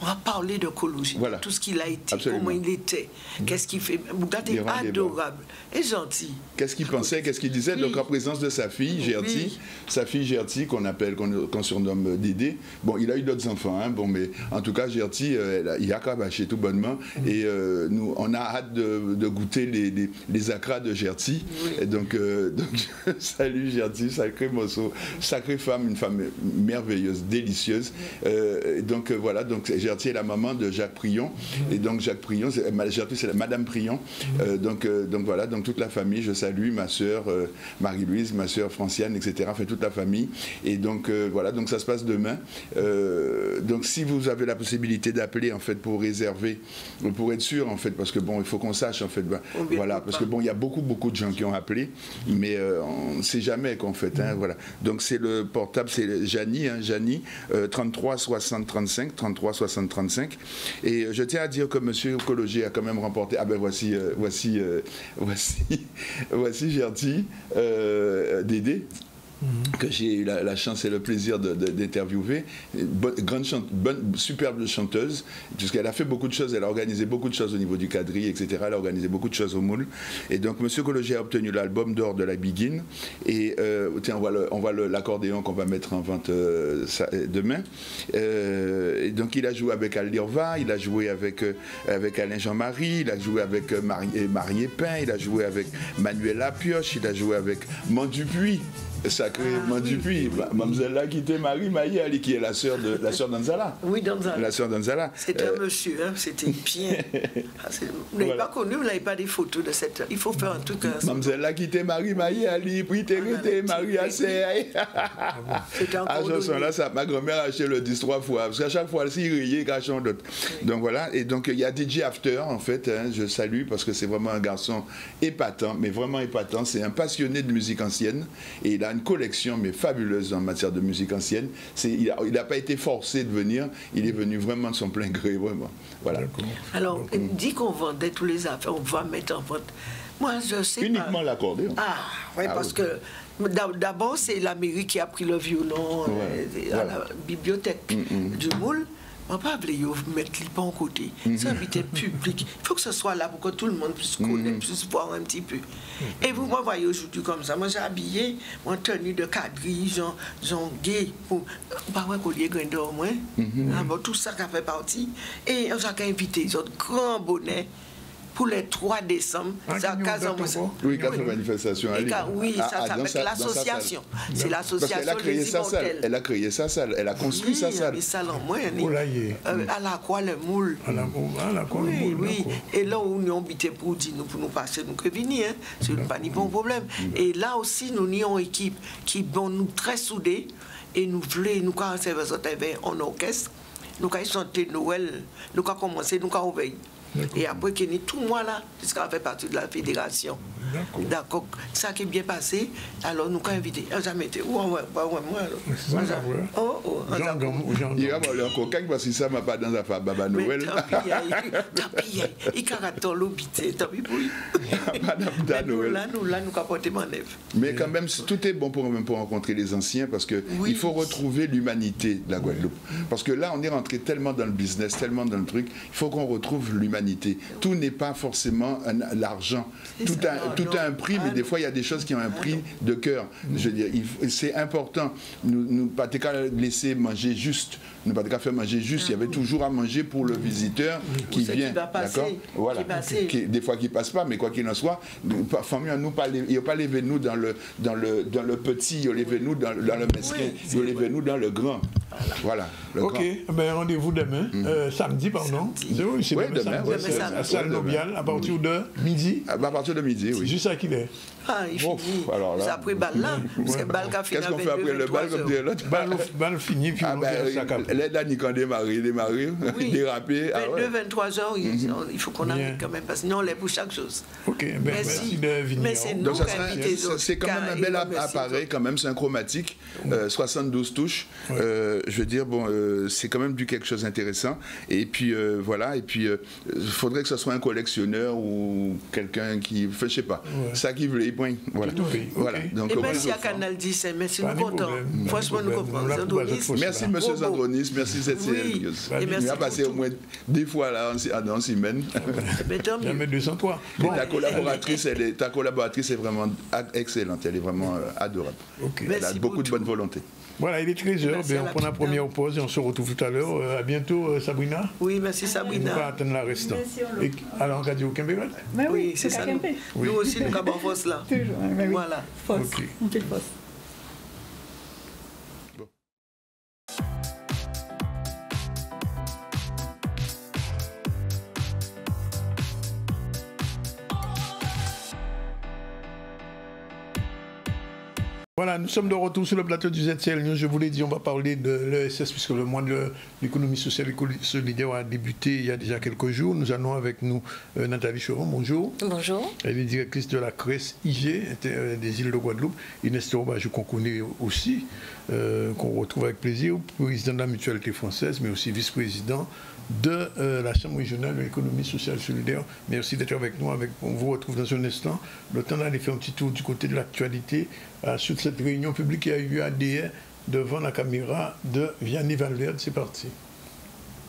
On va parler d'écologie, voilà. Tout ce qu'il a été, Absolument. comment il était, qu'est-ce qu'il fait. Bougat est adorable et gentil. Qu'est-ce qu'il pensait, qu'est-ce qu'il disait, donc en présence de sa fille, Gertie, qu'on surnomme Dédé. Bon, il a eu d'autres enfants, hein, bon, mais en tout cas, Gertie, il a cabaché tout bonnement, et nous, on a hâte de goûter les acras de Gertie. Et donc salut Gertie, sacré morceau, sacrée femme, une femme merveilleuse, délicieuse. Donc voilà, donc Gertie est la maman de Jacques Prion, et donc Jacques Prion, Gertie c'est Madame Prion, donc voilà, donc toute la famille, je salue ma sœur Marie-Louise, ma sœur Franciane, etc., fait toute la famille, et donc voilà, donc ça se passe demain. Donc si vous avez la possibilité d'appeler en fait pour réserver, pour être sûr en fait, parce que bon, il faut qu'on sache en fait, voilà, parce que bon, il y a beaucoup de gens qui ont appelé, mais on ne sait jamais qu'en fait, hein, voilà. Donc c'est le portable, c'est Janie, hein, Janie, 33 60 35, 33 60 35, et je tiens à dire que Monsieur Cologier a quand même remporté. Ah ben voici Gertie, Dédé, que j'ai eu la chance et le plaisir d'interviewer. Superbe chanteuse, puisqu'elle a fait beaucoup de choses, elle a organisé beaucoup de choses au niveau du quadrille, etc. Elle a organisé beaucoup de choses au Moule. Et donc, M. Cologier a obtenu l'album d'or de la Begin. Et tiens, on voit l'accordéon qu'on va mettre en vente demain. Et donc, il a joué avec Aldirva, il a joué avec Alain Jean-Marie, il a joué avec Marie Epin, il a joué avec Manuel Lapioche, il a joué avec Mandupuis. Sacrément Dupuis, mademoiselle là qui était Marie Maillé, qui est la sœur d'Anzala. Oui, d'Anzala. La sœur d'Anzala. C'était un monsieur, hein, c'était bien. Vous n'avez pas connu, vous n'avez pas des photos de cette. Il faut faire un truc. Mademoiselle là qui était Marie Maillé, puis t'es Marie Assé. C'était encore. À ce moment-là, ma grand-mère a acheté le 10 3 fois, parce qu'à chaque fois, elle riait, cachant d'autres. Donc voilà, et donc il y a DJ After, en fait, hein, je salue, parce que c'est vraiment un garçon épatant, mais vraiment épatant. C'est un passionné de musique ancienne, et il a une collection mais fabuleuse en matière de musique ancienne. Il n'a pas été forcé de venir, il est venu vraiment de son plein gré, vraiment. Voilà. Alors, dit qu'on vendait tous les affaires, on va mettre en vente. Moi, je sais uniquement pas. l'accordéon. Ah, oui, parce que d'abord, c'est la mairie qui a pris le violon à la bibliothèque du Moule. On ne va pas mettre les pas en côté. C'est un habitat public. Il faut que ce soit là pour que tout le monde puisse connaître, puisse voir un petit peu. Et vous m'envoyez aujourd'hui comme ça. Moi, j'ai habillé mon tenue de quadrille, genre gay, pour pas un collier grain d'or, moi. Tout ça qui a fait partie. Et on a invité les autres grands bonnets. Pour le 3 décembre, c'est à Casamance. Oui, 4 manifestations. Oui, ça avec l'association. C'est l'association des Immortels. Elle a créé sa salle, elle a construit sa salle. Oui, salle en moins. À la Croix le Moule. À la Croix le Moule. Oui, et là où nous habitons pour dire pour nous passer, nous que venir, c'est pas ni bon problème. Et là aussi, nous avons une équipe qui est nous très soudés et nous voulons, nous avons en orchestre, nous avons chanté Noël, nous avons commencé, nous avons ouvert. Et après qu'il y ait tout moi là, puisqu'on fait partie de la fédération. D'accord. Ça qui est bien passé, alors nous avons invité. Jamais été. Où moi alors. Il va avoir un coquin parce que ça m'a pas dans la femme Baba Noël. Tant pis, il caractère l'obité, tant pis pour lui. Madame Noël. Là, nous capotons mon œuvre. Mais quand même, tout est bon pour rencontrer les anciens parce que il faut retrouver l'humanité de la Guadeloupe. Parce que là, on est rentré tellement dans le business, tellement dans le truc, il faut qu'on retrouve l'humanité. Tout n'est pas forcément l'argent. Tout a un prix, mais des fois, il y a des choses qui ont un prix de cœur. Je veux dire, c'est important. Nous pas laisser manger juste. Nous pas faire manger juste. Il y avait toujours à manger pour le visiteur qui vient. D'accord. Voilà. Des fois, qui passe pas, mais quoi qu'il en soit, il ne faut pas lever nous dans le petit, il lever nous dans le mesquin, il lever nous dans le grand. Voilà. Ok, ben rendez-vous demain, samedi, pardon. Oui, demain. À Salle Nobial, à partir de midi. À partir de midi, oui. Juste à qu'il est. Ah, il finit. C'est après balle là. C'est balle qui a fini. Qu'est-ce qu'on fait après le bal comme dirait l'autre? Balle fini, puis on fait ça cap. Les derniers quand démarrer, déraper. 22-23 heures, il faut qu'on arrive quand même, parce que sinon on l'est pour chaque chose. Ok, merci de venir. Mais c'est nous qui invitons les autres. C'est quand même un bel appareil, quand même, c'est un chromatique, 72 touches. Je veux dire, bon, c'est quand même du quelque chose d'intéressant. Et puis voilà, et puis il faudrait que ce soit un collectionneur ou quelqu'un qui, je sais pas, ça qui voulait. point. Voilà. Voilà. Donc, et merci à Canal 10, merci, nous contents. Franchement, nous comprenons. Merci, M. Zandronis, merci, ZCL. On a passé au moins 2 fois là en semaine. Jamais 203. Ta collaboratrice est vraiment excellente, elle est vraiment adorable. Elle a beaucoup de bonne volonté. Voilà, il est 13h, on prend la première pause et on se retrouve tout à l'heure. À bientôt, Sabrina. Oui, merci Sabrina. On va attendre la restant. Alors, on a dit au Québec? Oui, c'est ça. Nous aussi, nous avons force là. Toujours, voilà. Force. On fait force. Voilà, nous sommes de retour sur le plateau du ZCL News. Je vous l'ai dit, on va parler de l'ESS puisque le mois de l'économie sociale et solidaire a débuté il y a déjà quelques jours. Nous avons avec nous Nathalie Choron. Bonjour. Bonjour. Elle est directrice de la CRES IG des îles de Guadeloupe. Inès Théobajou, qu'on connaît aussi, qu'on retrouve avec plaisir, président de la Mutualité française, mais aussi vice-président de la Chambre régionale de l'économie sociale et solidaire. Merci d'être avec nous. On vous retrouve dans un instant. Le temps d'aller faire un petit tour du côté de l'actualité sur cette réunion publique qui a eu à DE devant la caméra de Vianney Valverde. C'est parti.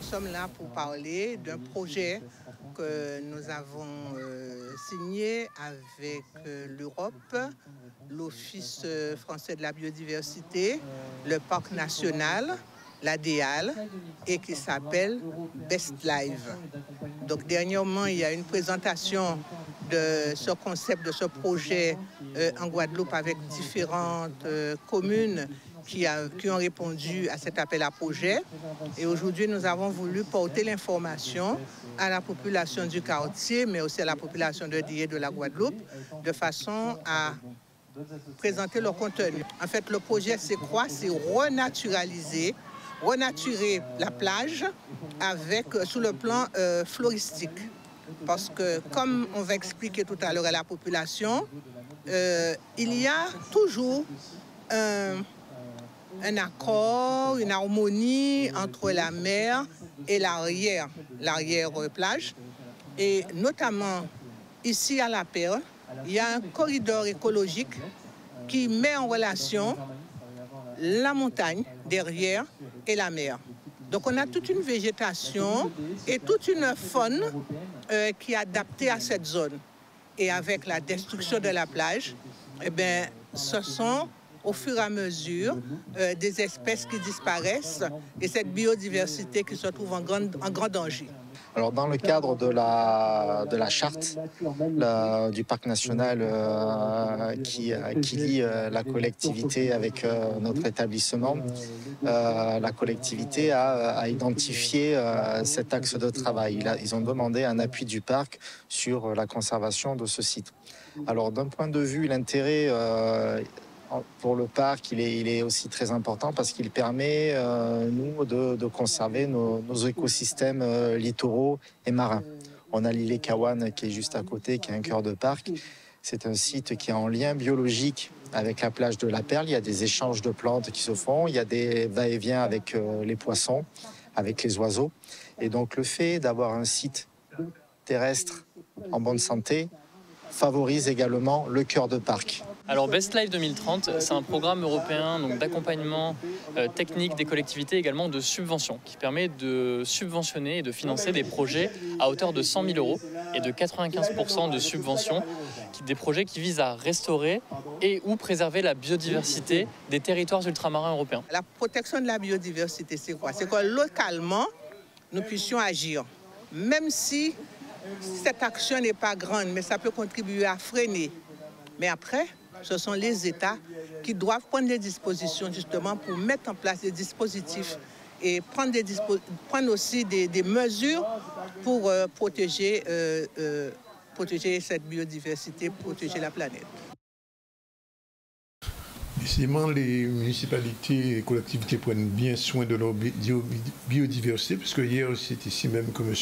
Nous sommes là pour parler d'un projet que nous avons signé avec l'Europe, l'Office français de la biodiversité, le Parc national, la DEAL, et qui s'appelle Best Live. Donc dernièrement, il y a une présentation de ce concept, de ce projet en Guadeloupe avec différentes communes qui ont répondu à cet appel à projet. Et aujourd'hui, nous avons voulu porter l'information à la population du quartier, mais aussi à la population de DIE de la Guadeloupe, de façon à présenter leur contenu. En fait, le projet, c'est quoi? C'est renaturer la plage sous le plan floristique. Parce que, comme on va expliquer tout à l'heure à la population, il y a toujours un accord, une harmonie entre la mer et l'arrière-plage. Et notamment, ici à La Perle, il y a un corridor écologique qui met en relation la montagne derrière et la mer. Donc on a toute une végétation et toute une faune qui est adaptée à cette zone. Et avec la destruction de la plage, eh bien, ce sont au fur et à mesure des espèces qui disparaissent et cette biodiversité qui se trouve en grand danger. Alors, dans le cadre de la charte du parc national qui lie la collectivité avec notre établissement, la collectivité a identifié cet axe de travail. Ils ont demandé un appui du parc sur la conservation de ce site. Alors, d'un point de vue, l'intérêt pour le parc, il est aussi très important parce qu'il permet, nous, de conserver nos écosystèmes littoraux et marins. On a l'île Kawan qui est juste à côté, qui est un cœur de parc. C'est un site qui est en lien biologique avec la plage de La Perle. Il y a des échanges de plantes qui se font. Il y a des va-et-vient avec les poissons, avec les oiseaux. Et donc, le fait d'avoir un site terrestre en bonne santé favorise également le cœur de parc. Alors Best Life 2030, c'est un programme européen d'accompagnement technique des collectivités, également de subvention, qui permet de subventionner et de financer des projets à hauteur de 100 000 € et de 95% de subventions, des projets qui visent à restaurer et ou préserver la biodiversité des territoires ultramarins européens. La protection de la biodiversité, c'est quoi? C'est que localement, nous puissions agir, même si cette action n'est pas grande, mais ça peut contribuer à freiner. Mais après, ce sont les États qui doivent prendre des dispositions justement pour mettre en place des dispositifs et prendre aussi des mesures pour protéger cette biodiversité, protéger la planète. Décidément, les municipalités et les collectivités prennent bien soin de leur biodiversité, puisque hier, c'est ici même que M.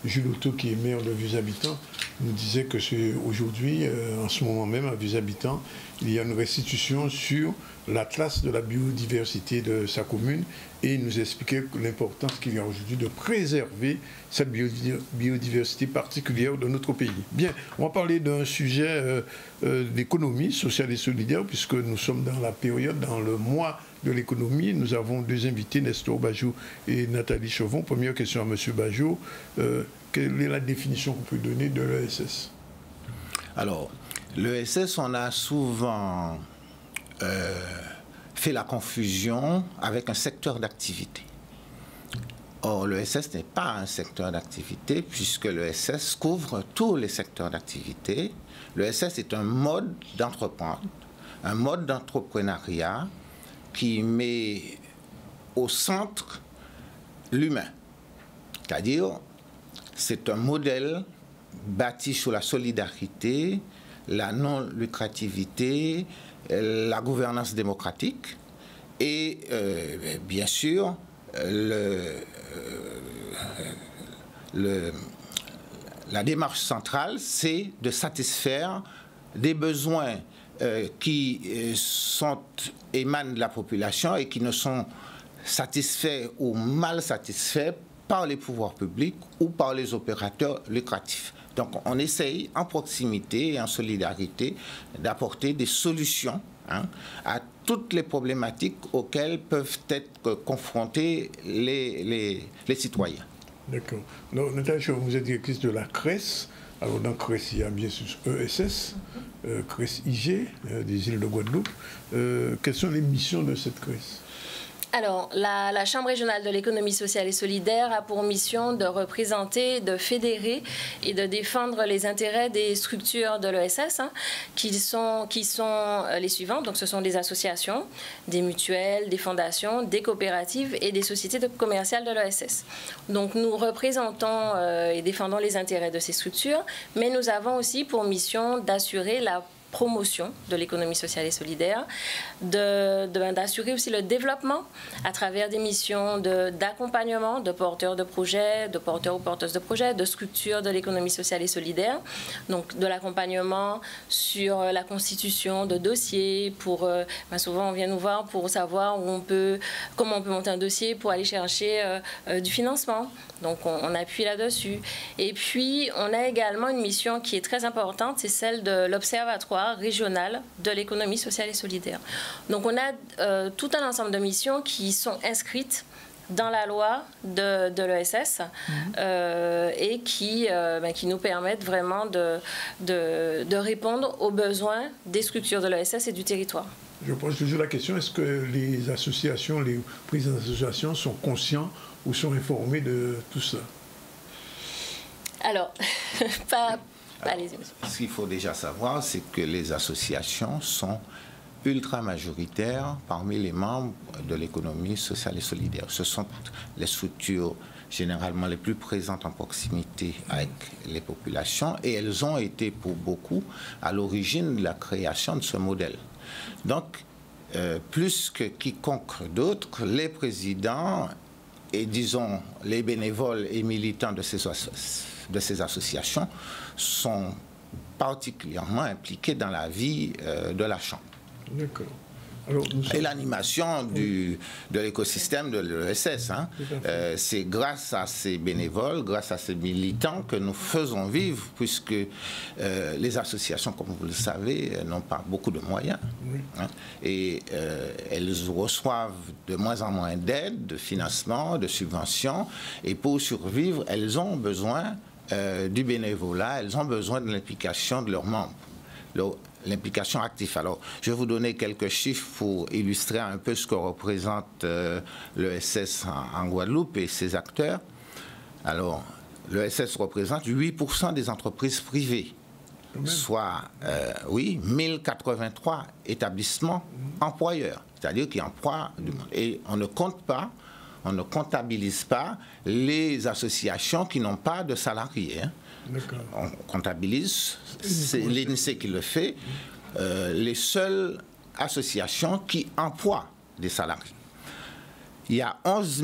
Jules Otto, qui est maire de Vieux-Habitants, nous disait que aujourd'hui, en ce moment même, à Vieux-Habitants, il y a une restitution sur l'atlas de la biodiversité de sa commune et nous expliquer l'importance qu'il y a aujourd'hui de préserver cette biodiversité particulière de notre pays. Bien, on va parler d'un sujet d'économie sociale et solidaire puisque nous sommes dans la période, dans le mois de l'économie. Nous avons deux invités, Nestor Bajou et Nathalie Chauvon. Première question à M. Bajou. Quelle est la définition qu'on peut donner de l'ESS? Alors, l'ESS, on a souvent fait la confusion avec un secteur d'activité. Or, l'ESS n'est pas un secteur d'activité puisque l'ESS couvre tous les secteurs d'activité. L'ESS est un mode d'entreprendre, un mode d'entrepreneuriat qui met au centre l'humain. C'est-à-dire, c'est un modèle bâti sur la solidarité, la non-lucrativité, la gouvernance démocratique et bien sûr la démarche centrale, c'est de satisfaire des besoins qui émanent de la population et qui ne sont satisfaits ou mal satisfaits par les pouvoirs publics ou par les opérateurs lucratifs. Donc on essaye en proximité et en solidarité d'apporter des solutions à toutes les problématiques auxquelles peuvent être confrontés les citoyens. D'accord. Nathalie, vous êtes directrice de la CRES. Alors dans CRES, il y a bien sûr ESS, CRES IG, des îles de Guadeloupe. Quelles sont les missions de cette CRES? Alors, la Chambre régionale de l'économie sociale et solidaire a pour mission de représenter, de fédérer et de défendre les intérêts des structures de l'ESS, qui sont les suivantes. Donc, ce sont des associations, des mutuelles, des fondations, des coopératives et des sociétés commerciales de l'ESS. Donc, nous représentons et défendons les intérêts de ces structures, mais nous avons aussi pour mission d'assurer la promotion de l'économie sociale et solidaire, d'assurer aussi le développement à travers des missions d'accompagnement de porteurs de projets, de porteurs ou porteuses de projets, de structures de l'économie sociale et solidaire, donc de l'accompagnement sur la constitution de dossiers, pour souvent on vient nous voir pour savoir comment on peut monter un dossier pour aller chercher du financement. Donc on appuie là-dessus. Et puis on a également une mission qui est très importante, c'est celle de l'Observatoire régional de l'économie sociale et solidaire. Donc on a tout un ensemble de missions qui sont inscrites dans la loi de l'ESS et qui nous permettent vraiment de répondre aux besoins des structures de l'ESS et du territoire. Je pose toujours la question, est-ce que les associations, les présidents d'associations sont conscients ou sont informés de tout ça? Alors, allez-y, monsieur. Ce qu'il faut déjà savoir, c'est que les associations sont ultra majoritaires parmi les membres de l'économie sociale et solidaire. Ce sont les structures généralement les plus présentes en proximité avec les populations et elles ont été pour beaucoup à l'origine de la création de ce modèle. Donc, plus que quiconque d'autre, les présidents et disons les bénévoles et militants de ces associations sont particulièrement impliqués dans la vie de la Chambre. D'accord. Et l'animation de l'écosystème de l'ESS. C'est grâce à ces bénévoles, grâce à ces militants que nous faisons vivre, puisque les associations, comme vous le savez, n'ont pas beaucoup de moyens. Oui. Et elles reçoivent de moins en moins d'aide, de financement, de subventions. Et pour survivre, elles ont besoin du bénévolat, elles ont besoin de l'implication de leurs membres. L'implication active. Alors, je vais vous donner quelques chiffres pour illustrer un peu ce que représente l'ESS en Guadeloupe et ses acteurs. Alors, l'ESS représente 8% des entreprises privées, soit, 1083 établissements employeurs, c'est-à-dire qui emploient du monde. Et on ne comptabilise pas les associations qui n'ont pas de salariés. On comptabilise, c'est l'INSEE qui le fait, les seules associations qui emploient des salariés. Il y a 11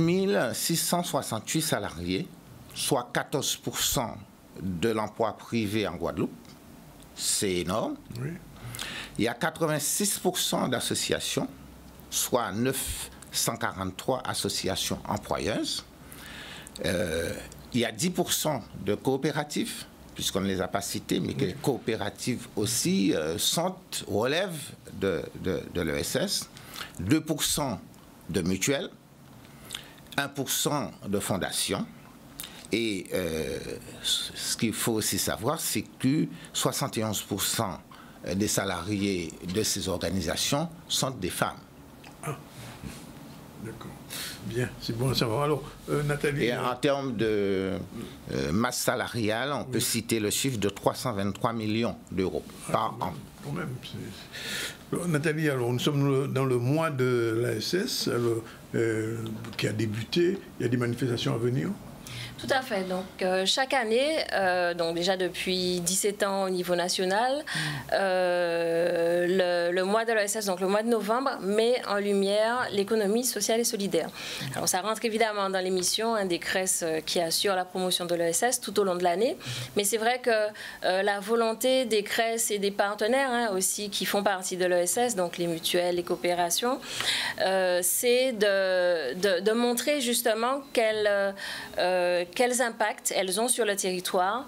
668 salariés, soit 14% de l'emploi privé en Guadeloupe. C'est énorme. Oui. Il y a 86% d'associations, soit 943 associations employeuses. Il y a 10% de coopératives, puisqu'on ne les a pas citées, mais que les coopératives aussi relèvent de l'ESS, 2% de mutuelles, 1% de fondations. Et ce qu'il faut aussi savoir, c'est que 71% des salariés de ces organisations sont des femmes. Ah, d'accord. Bien, c'est bon à savoir. Alors, Nathalie... Et en termes de masse salariale, on peut citer le chiffre de 323 millions d'euros par an. Quand même, alors, Nathalie, alors, nous sommes dans le mois de l'ASS qui a débuté. Il y a des manifestations à venir? Tout à fait. Donc, chaque année, donc déjà depuis 17 ans au niveau national, le mois de l'ESS, donc le mois de novembre, met en lumière l'économie sociale et solidaire. Alors, ça rentre évidemment dans les missions des CRES qui assurent la promotion de l'ESS tout au long de l'année. Mais c'est vrai que la volonté des CRES et des partenaires aussi qui font partie de l'ESS, donc les mutuelles, les coopérations, c'est de montrer justement quels impacts elles ont sur le territoire,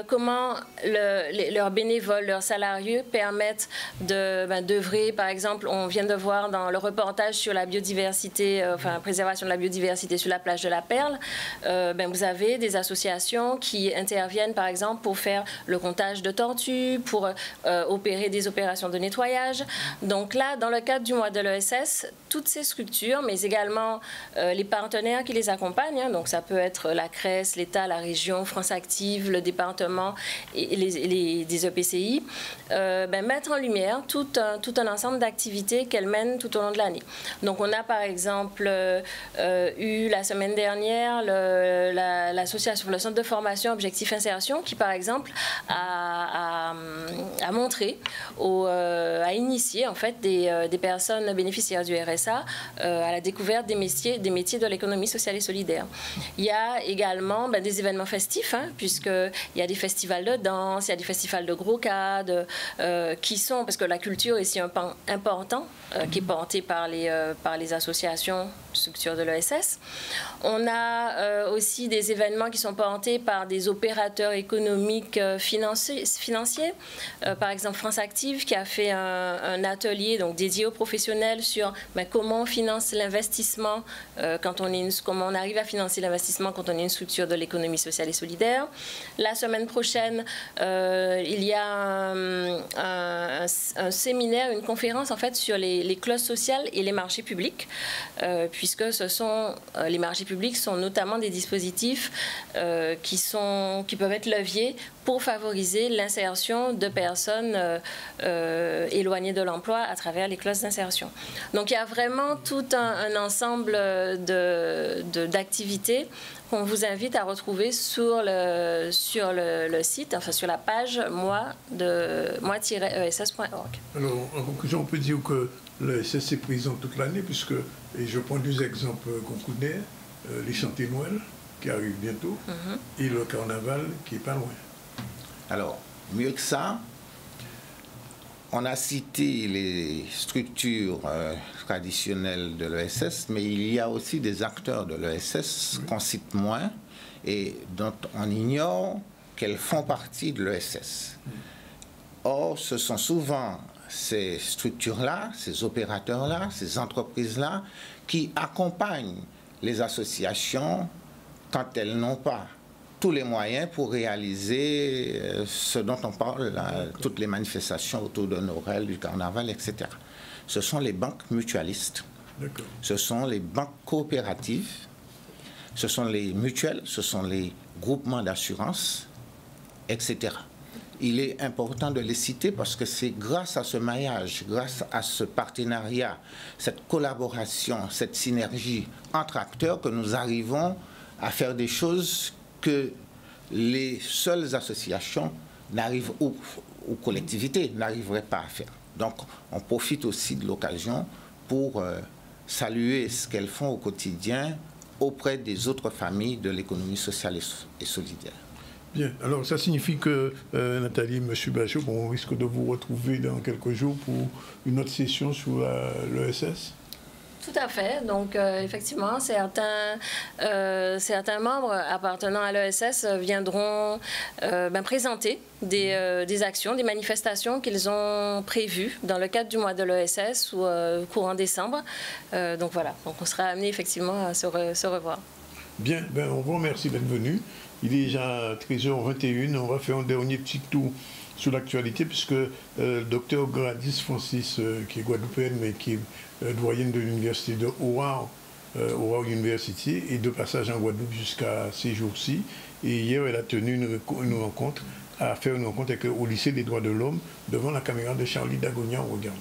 comment leurs bénévoles, leurs salariés permettent d'œuvrer. Par exemple, on vient de voir dans le reportage sur la biodiversité, préservation de la biodiversité sur la plage de la Perle, vous avez des associations qui interviennent, par exemple, pour faire le comptage de tortues, pour opérer des opérations de nettoyage. Donc là, dans le cadre du mois de l'ESS, toutes ces structures, mais également les partenaires qui les accompagnent, donc ça peut être la CRES, l'État, la région, France Active, le département et des EPCI, mettre en lumière tout un ensemble d'activités qu'elles mènent tout au long de l'année. Donc on a par exemple eu la semaine dernière l'association, le centre de formation Objectif Insertion qui par exemple a montré, a initié en fait des personnes bénéficiaires du RSA à la découverte des métiers de l'économie sociale et solidaire. Il y a également des événements festifs, puisqu'il y a des festivals de danse, il y a des festivals de grocade, qui sont, parce que la culture est aussi un pan important, qui est porté par les associations, structures de l'ESS. On a aussi des événements qui sont portés par des opérateurs économiques financiers. Par exemple, France Active, qui a fait un atelier donc, dédié aux professionnels sur comment on finance l'investissement, comment on arrive à financer l'investissement quand on est une structure de l'économie sociale et solidaire. La semaine prochaine, il y a un séminaire, une conférence en fait sur les clauses sociales et les marchés publics, puisque les marchés publics sont notamment des dispositifs qui peuvent être leviers pour favoriser l'insertion de personnes éloignées de l'emploi à travers les clauses d'insertion. Donc il y a vraiment tout un ensemble d'activités qu'on vous invite à retrouver sur le site, enfin sur la page moi-ess.org. Alors, en conclusion, on peut dire que l'ESS est présent toute l'année, puisque, et je prends deux exemples qu'on connaît, les chantées Noël, qui arrivent bientôt, et le carnaval, qui n'est pas loin. Alors, mieux que ça, on a cité les structures traditionnelles de l'ESS, mais il y a aussi des acteurs de l'ESS qu'on cite moins et dont on ignore qu'elles font partie de l'ESS. Or, ce sont souvent ces structures-là, ces opérateurs-là, ces entreprises-là qui accompagnent les associations quand elles n'ont pas tous les moyens pour réaliser ce dont on parle, là, toutes les manifestations autour de Noël, du carnaval, etc. Ce sont les banques mutualistes, ce sont les banques coopératives, ce sont les mutuelles, ce sont les groupements d'assurance, etc. Il est important de les citer parce que c'est grâce à ce maillage, grâce à ce partenariat, cette collaboration, cette synergie entre acteurs que nous arrivons à faire des choses que les seules associations n'arrivent ou collectivités n'arriveraient pas à faire. Donc, on profite aussi de l'occasion pour saluer ce qu'elles font au quotidien auprès des autres familles de l'économie sociale et solidaire. Bien, alors ça signifie que, Nathalie, M. Bajot, on risque de vous retrouver dans quelques jours pour une autre session sur l'ESS? Tout à fait. Donc, effectivement, certains membres appartenant à l'ESS viendront présenter des actions, des manifestations qu'ils ont prévues dans le cadre du mois de l'ESS ou courant décembre. Donc, voilà. Donc, on sera amené effectivement à se revoir. Bien, on vous remercie d'être venu. Il est déjà 13h21. On va faire un dernier petit tour sur l'actualité, puisque le docteur Gladys Francis, qui est guadeloupéenne, mais qui est doyenne de l'université de Howard University, est de passage en Guadeloupe jusqu'à ces jours-ci. Et hier, elle a tenu une rencontre, au lycée des droits de l'homme, devant la caméra de Charlie Dagonia. On regarde.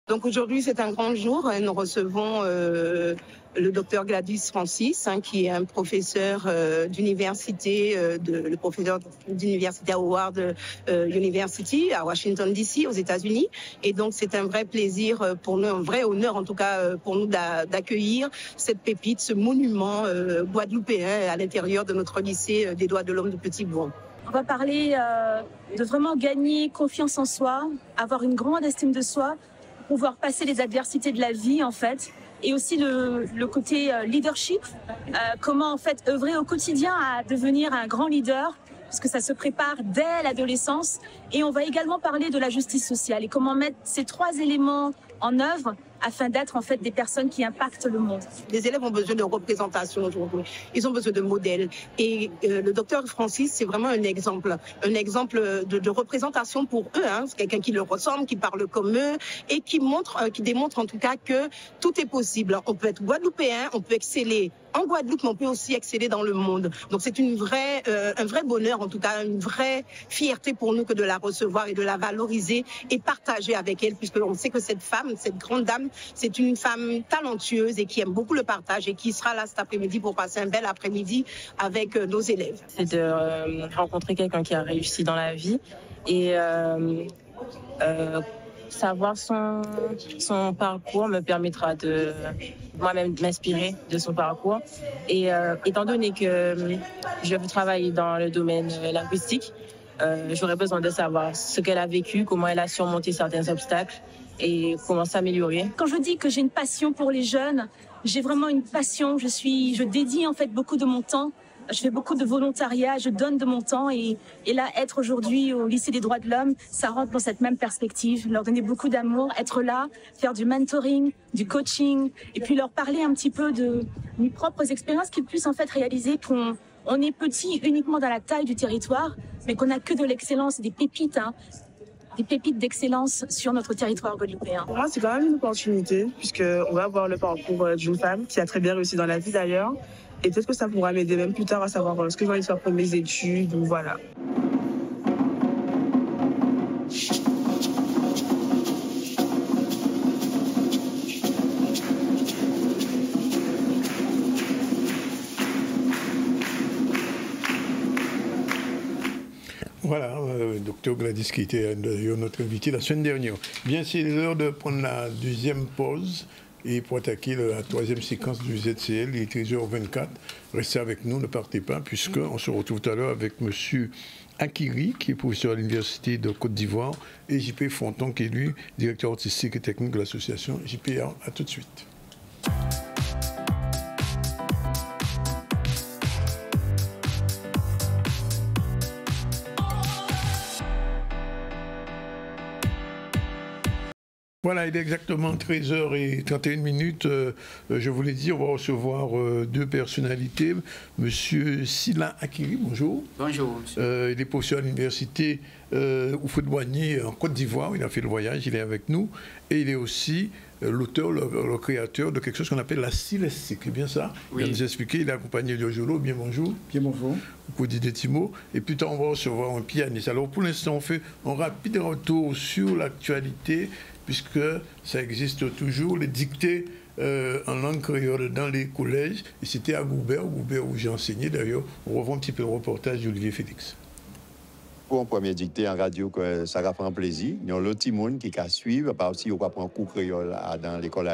Donc aujourd'hui, c'est un grand jour. Nous recevons le docteur Gladys Francis, qui est un professeur d'université, le professeur d'université à Howard University à Washington DC aux États-Unis. Et donc c'est un vrai plaisir pour nous, un vrai honneur en tout cas pour nous d'accueillir cette pépite, ce monument guadeloupéen à l'intérieur de notre lycée des droits de l'homme de Petit-Bourg. On va parler de vraiment gagner confiance en soi, avoir une grande estime de soi, pouvoir passer les adversités de la vie en fait, et aussi le côté leadership, comment en fait œuvrer au quotidien à devenir un grand leader, parce que ça se prépare dès l'adolescence. Et on va également parler de la justice sociale et comment mettre ces trois éléments en œuvre afin d'être en fait des personnes qui impactent le monde. Les élèves ont besoin de représentation aujourd'hui. Ils ont besoin de modèles. Et le docteur Francis, c'est vraiment un exemple de représentation pour eux. C'est quelqu'un qui leur ressemble, qui parle comme eux et qui démontre en tout cas que tout est possible. On peut être guadeloupéen, on peut exceller en Guadeloupe, mais on peut aussi exceller dans le monde. Donc c'est un vrai bonheur, en tout cas une vraie fierté pour nous que de la recevoir et de la valoriser et partager avec elle, puisqu'on sait que cette femme, cette grande dame, c'est une femme talentueuse et qui aime beaucoup le partage et qui sera là cet après-midi pour passer un bel après-midi avec nos élèves. C'est de rencontrer quelqu'un qui a réussi dans la vie et savoir son parcours me permettra de moi-même m'inspirer de son parcours. Et étant donné que je veux travailler dans le domaine linguistique, j'aurais besoin de savoir ce qu'elle a vécu, comment elle a surmonté certains obstacles et comment s'améliorer. Quand je dis que j'ai une passion pour les jeunes, j'ai vraiment une passion. Je dédie en fait beaucoup de mon temps. Je fais beaucoup de volontariat, je donne de mon temps et là, être aujourd'hui au lycée des droits de l'homme, ça rentre dans cette même perspective. Leur donner beaucoup d'amour, être là, faire du mentoring, du coaching et puis leur parler un petit peu de mes propres expériences qu'ils puissent en fait réaliser qu'on est petit uniquement dans la taille du territoire, mais qu'on n'a que de l'excellence, des pépites, des pépites d'excellence sur notre territoire guadeloupéen. Pour moi, c'est quand même une opportunité, puisqu'on va voir le parcours d'une femme qui a très bien réussi dans la vie d'ailleurs. Et peut-être que ça pourra m'aider même plus tard à savoir ce que j'ai envie de faire pour mes études, ou voilà. Voilà, docteur Gladys qui était d'ailleurs notre invité la semaine dernière. Bien, c'est l'heure de prendre la deuxième pause et pour attaquer la troisième séquence du ZCL, il est 13h24. Restez avec nous, ne partez pas, puisqu'on se retrouve tout à l'heure avec M. Akiri, qui est professeur à l'Université de Côte d'Ivoire, et J.P. Fonton, qui est lui, directeur artistique et technique de l'association JPA. À tout de suite. Voilà, il est exactement 13h31. Je vous l'ai dit, on va recevoir deux personnalités. Monsieur Sila Akiri, bonjour. Bonjour, monsieur. Il est professeur à l'université Houphouët-Boigny en Côte d'Ivoire. Il a fait le voyage, il est avec nous. Et il est aussi l'auteur, le créateur de quelque chose qu'on appelle la Silestique. C'est bien ça? Oui. Il va nous expliquer. Il est accompagné de Jolo. Bien bonjour. Bien bonjour. Beaucoup des Timo. Et plus tard, on va recevoir un pianiste. Alors pour l'instant, on fait un rapide retour sur l'actualité, puisque ça existe toujours, les dictées en langue créole dans les collèges. Et c'était à Goubert où j'ai enseigné d'ailleurs. On revoit un petit peu le reportage d'Olivier Félix. Pour un premier dicté en radio, ça va prendre plaisir. Il y a l'autre petit monde qui va suivre, parce qu'on va prendre un cours créole dans l'école,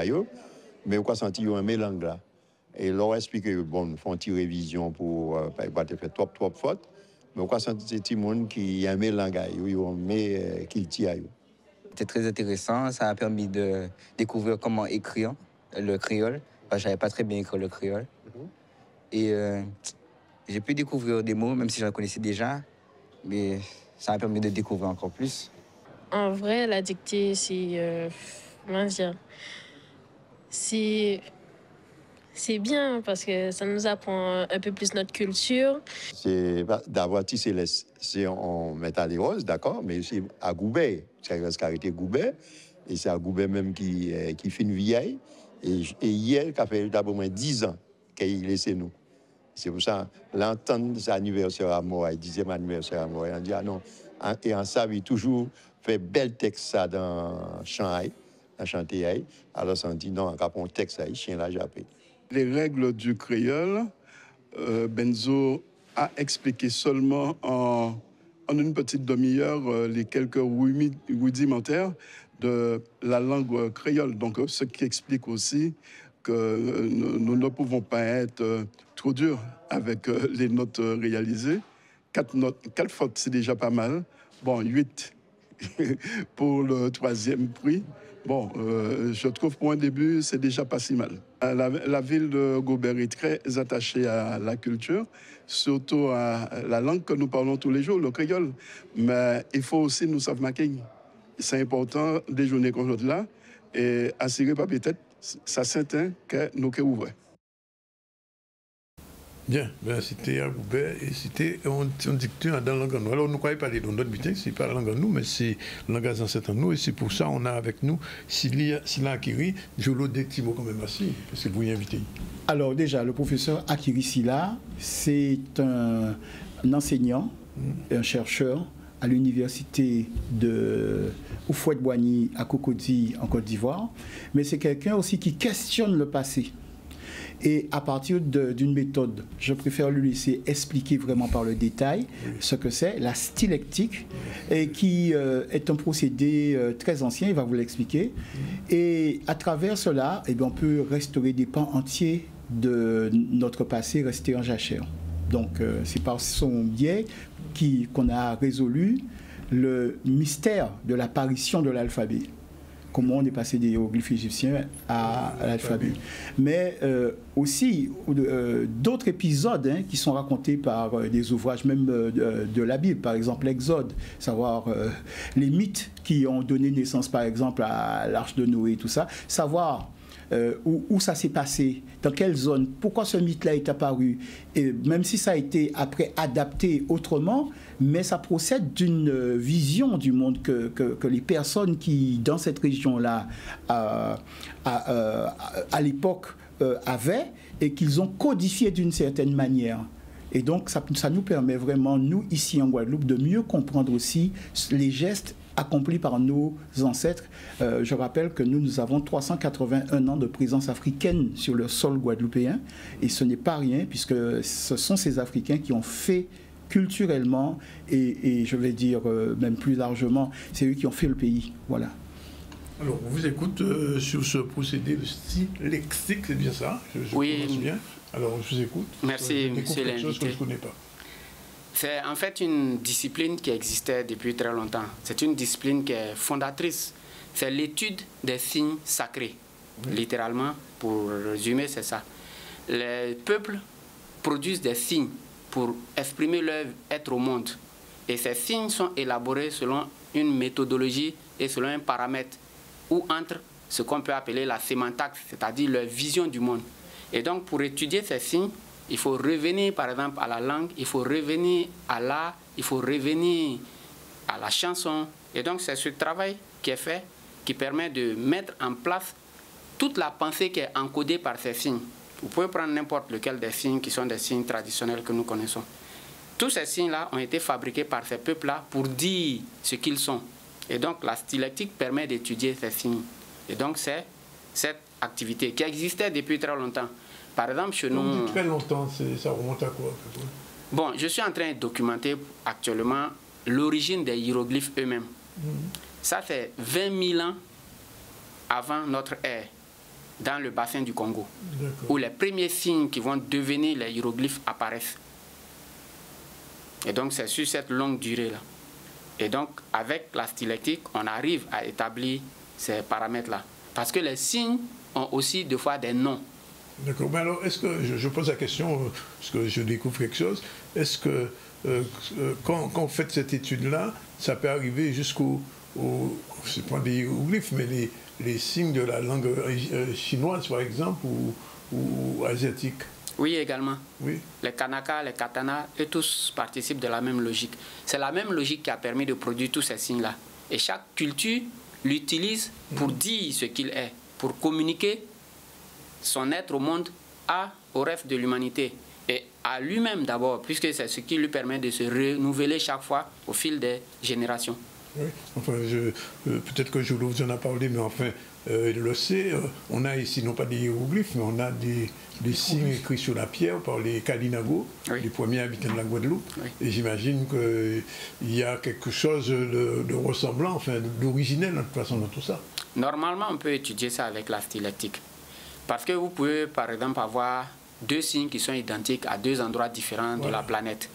mais on va sentir un mélange là. Et leur expliquer, bon, font une révision pour pas faire trop faute. Mais quoi, c'est des petits monde qui aiment le langage, mais qui le tirent. C'était très intéressant. Ça a permis de découvrir comment écrire le créole. Je ne savais pas très bien écrire le créole. Et j'ai pu découvrir des mots, même si j'en connaissais déjà. Mais ça a permis de découvrir encore plus. En vrai, la dictée, c'est... comment dire? C'est bien parce que ça nous apprend un peu plus notre culture. C'est d'avoir tissé c'est en métal et rose, d'accord, mais c'est à Goubet. C'est la carité Goubet. Et c'est à Goubet même qui fait une vieille. Et hier, qui a fait d'abord 10 ans qu'il laissé nous. C'est pour ça, l'entendre cet anniversaire à Moraï, 10e anniversaire à Moraï, on dit, ah non, et en ça, il toujours fait bel texte ça dans Shanghai, dans Chantier. Alors, on dit, non, on un texte, chien là, j'appelle. Les règles du créole, Benzo a expliqué seulement en une petite demi-heure les quelques rudimentaires de la langue créole. Donc, ce qui explique aussi que nous ne pouvons pas être trop durs avec les notes réalisées. 4 fautes, c'est déjà pas mal. Bon, 8 pour le 3e prix. Bon, je trouve pour un début, c'est déjà pas si mal. La ville de Gobert est très attachée à la culture, surtout à la langue que nous parlons tous les jours, le créole. Mais il faut aussi nous savoir marquer. C'est important, des journées comme aujourd'hui-là, et assurer pas peut-être, ça s'entend que nous sommes ouverts. Bien, ben, c'était à Goubert et c'était un dicton dans la langue en nous. Alors, nous ne croyons pas les dons d'autres bulletins, ce n'est pas la langue en nous, mais c'est la langue ancêtre en nous. Et c'est pour ça qu'on a avec nous Sila Akiri. Je vous dis petit mot quand même assez, parce que vous y invitez. Alors, déjà, le professeur Akiri Sila, c'est un enseignant, un chercheur à l'université de Houphouët-Boigny à Cocody, en Côte d'Ivoire. Mais c'est quelqu'un aussi qui questionne le passé. Et à partir d'une méthode, je préfère lui laisser expliquer vraiment par le détail ce que c'est, la stylectique, et qui est un procédé très ancien, il va vous l'expliquer. Et à travers cela, eh bien, on peut restaurer des pans entiers de notre passé resté en jachère. Donc c'est par son biais qu'on a résolu le mystère de l'apparition de l'alphabet. Comment on est passé des hiéroglyphes égyptiens à l'alphabet. Mais aussi d'autres épisodes qui sont racontés par des ouvrages même de la Bible, par exemple l'Exode, savoir les mythes qui ont donné naissance par exemple à l'Arche de Noé, tout ça, savoir où ça s'est passé, dans quelle zone, pourquoi ce mythe-là est apparu. Et même si ça a été après adapté autrement, mais ça procède d'une vision du monde que les personnes qui, dans cette région-là, à l'époque, avaient et qu'ils ont codifié d'une certaine manière. Et donc, ça nous permet vraiment, nous, ici en Guadeloupe, de mieux comprendre aussi les gestes accomplis par nos ancêtres. Je rappelle que nous avons 381 ans de présence africaine sur le sol guadeloupéen, et ce n'est pas rien, puisque ce sont ces Africains qui ont fait culturellement, et je vais dire même plus largement, c'est eux qui ont fait le pays. Voilà. Alors, on vous écoute sur ce procédé de style lexique, c'est bien ça? Je oui. Bien. Alors, je vous écoute. Merci, monsieur l'invité. Je ne connais pas. C'est en fait une discipline qui existait depuis très longtemps. C'est une discipline qui est fondatrice. C'est l'étude des signes sacrés. Oui. Littéralement, pour résumer, c'est ça. Les peuples produisent des signes pour exprimer leur être au monde. Et ces signes sont élaborés selon une méthodologie et selon un paramètre où entre ce qu'on peut appeler la sémantaxe, c'est-à-dire leur vision du monde. Et donc, pour étudier ces signes, il faut revenir, par exemple, à la langue, il faut revenir à l'art, il faut revenir à la chanson. Et donc, c'est ce travail qui est fait, qui permet de mettre en place toute la pensée qui est encodée par ces signes. Vous pouvez prendre n'importe lequel des signes qui sont des signes traditionnels que nous connaissons. Tous ces signes-là ont été fabriqués par ces peuples-là pour dire ce qu'ils sont. Et donc, la stylectique permet d'étudier ces signes. Et donc, c'est cette activité qui existait depuis très longtemps. Par exemple, chez nous... Très longtemps, ça remonte à quoi? Bon, je suis en train de documenter actuellement l'origine des hiéroglyphes eux-mêmes. Ça fait 20 000 ans avant notre ère. dans le bassin du Congo, où les premiers signes qui vont devenir les hiéroglyphes apparaissent. Et donc, c'est sur cette longue durée-là. Et donc, avec la stylectique, on arrive à établir ces paramètres-là. Parce que les signes ont aussi des fois des noms. D'accord. Mais alors, est-ce que, je pose la question, parce que je découvre quelque chose, est-ce que quand vous faites cette étude-là, ça peut arriver jusqu'au, c'est pas des hiéroglyphes, mais les signes de la langue chinoise, par exemple, ou asiatique? Oui, également. Oui. Les kanaka, les katana, eux tous participent de la même logique. C'est la même logique qui a permis de produire tous ces signes-là. Et chaque culture l'utilise pour dire ce qu'il est, pour communiquer son être au monde au reste de l'humanité. Et à lui-même d'abord, puisque c'est ce qui lui permet de se renouveler chaque fois au fil des générations. Oui, enfin, peut-être que Joulou vous en a parlé, mais enfin, il le sait, on a ici non pas des hiéroglyphes, mais on a des signes écrits sur la pierre par les Kalinago, les premiers habitants de la Guadeloupe. Oui. Et j'imagine qu'il y a quelque chose de ressemblant, enfin, d'originel de toute façon dans tout ça. Normalement, on peut étudier ça avec la stylectique. Parce que vous pouvez, par exemple, avoir deux signes qui sont identiques à deux endroits différents de la planète.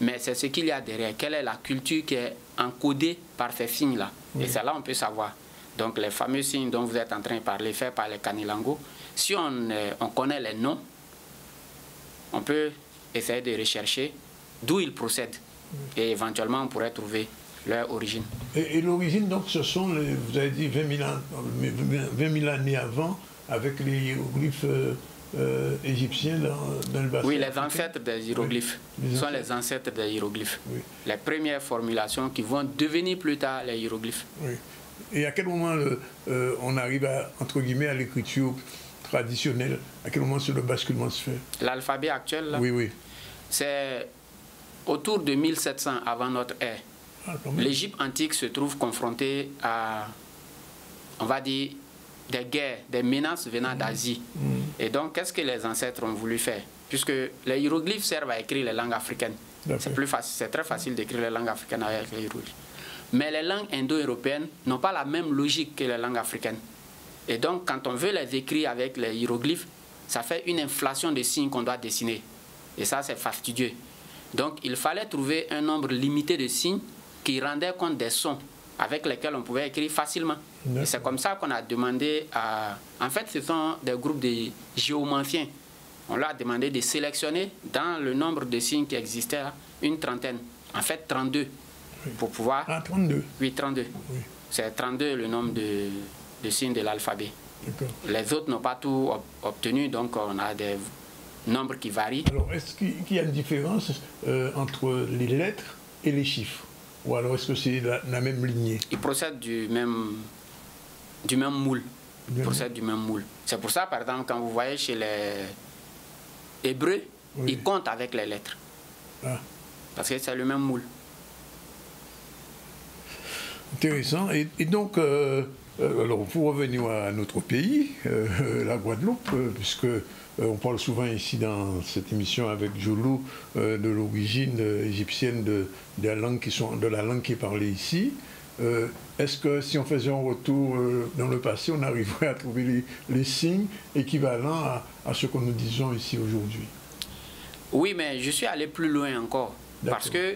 Mais c'est ce qu'il y a derrière. Quelle est la culture qui est encodée par ces signes-là? Oui. Et c'est là on peut savoir. Donc les fameux signes dont vous êtes en train de parler, faits par les Kanilango, si on connaît les noms, on peut essayer de rechercher d'où ils procèdent. Oui. Et éventuellement, on pourrait trouver leur origine. Et l'origine, donc, ce sont, vous avez dit 20 000 années avant, avec les hiéroglyphes égyptiens dans le bassin. Oui, les ancêtres des hiéroglyphes. Oui. Sont les ancêtres des hiéroglyphes. Oui. Les premières formulations qui vont devenir plus tard les hiéroglyphes. Oui. Et à quel moment on arrive entre guillemets à l'écriture traditionnelle? À quel moment le basculement se fait? L'alphabet actuel, là, oui, oui. C'est autour de 1700 avant notre ère. Ah, l'Égypte antique se trouve confrontée à, on va dire, des guerres, des menaces venant d'Asie. Et donc, qu'est-ce que les ancêtres ont voulu faire? Puisque les hiéroglyphes servent à écrire les langues africaines. C'est très facile d'écrire les langues africaines avec les hiéroglyphes. Mais les langues indo-européennes n'ont pas la même logique que les langues africaines. Et donc, quand on veut les écrire avec les hiéroglyphes, ça fait une inflation de signes qu'on doit dessiner. Et ça, c'est fastidieux. Donc, il fallait trouver un nombre limité de signes qui rendaient compte des sons avec lesquels on pouvait écrire facilement. Et c'est comme ça qu'on a demandé à... En fait, ce sont des groupes de géomanciens. On leur a demandé de sélectionner dans le nombre de signes qui existaient, là, une trentaine. En fait, 32. Oui. Pour pouvoir... Ah, 32. Oui, 32. Oui. C'est 32 le nombre de signes de l'alphabet. Les autres n'ont pas tout obtenu, donc on a des nombres qui varient. Alors, est-ce qu'il y a une différence entre les lettres et les chiffres? Ou alors est-ce que c'est la même lignée? Ils procèdent du même moule. Ils procèdent du même moule. C'est pour ça, par exemple, quand vous voyez chez les Hébreux, oui, ils comptent avec les lettres. Ah. Parce que c'est le même moule. Intéressant. Et donc, alors pour revenir à notre pays, la Guadeloupe, puisque on parle souvent ici dans cette émission avec Joulou de l'origine égyptienne de la langue qui est parlée ici. Est-ce que si on faisait un retour dans le passé, on arriverait à trouver les signes équivalents à ce que nous disons ici aujourd'hui? Oui, mais je suis allé plus loin encore. Parce que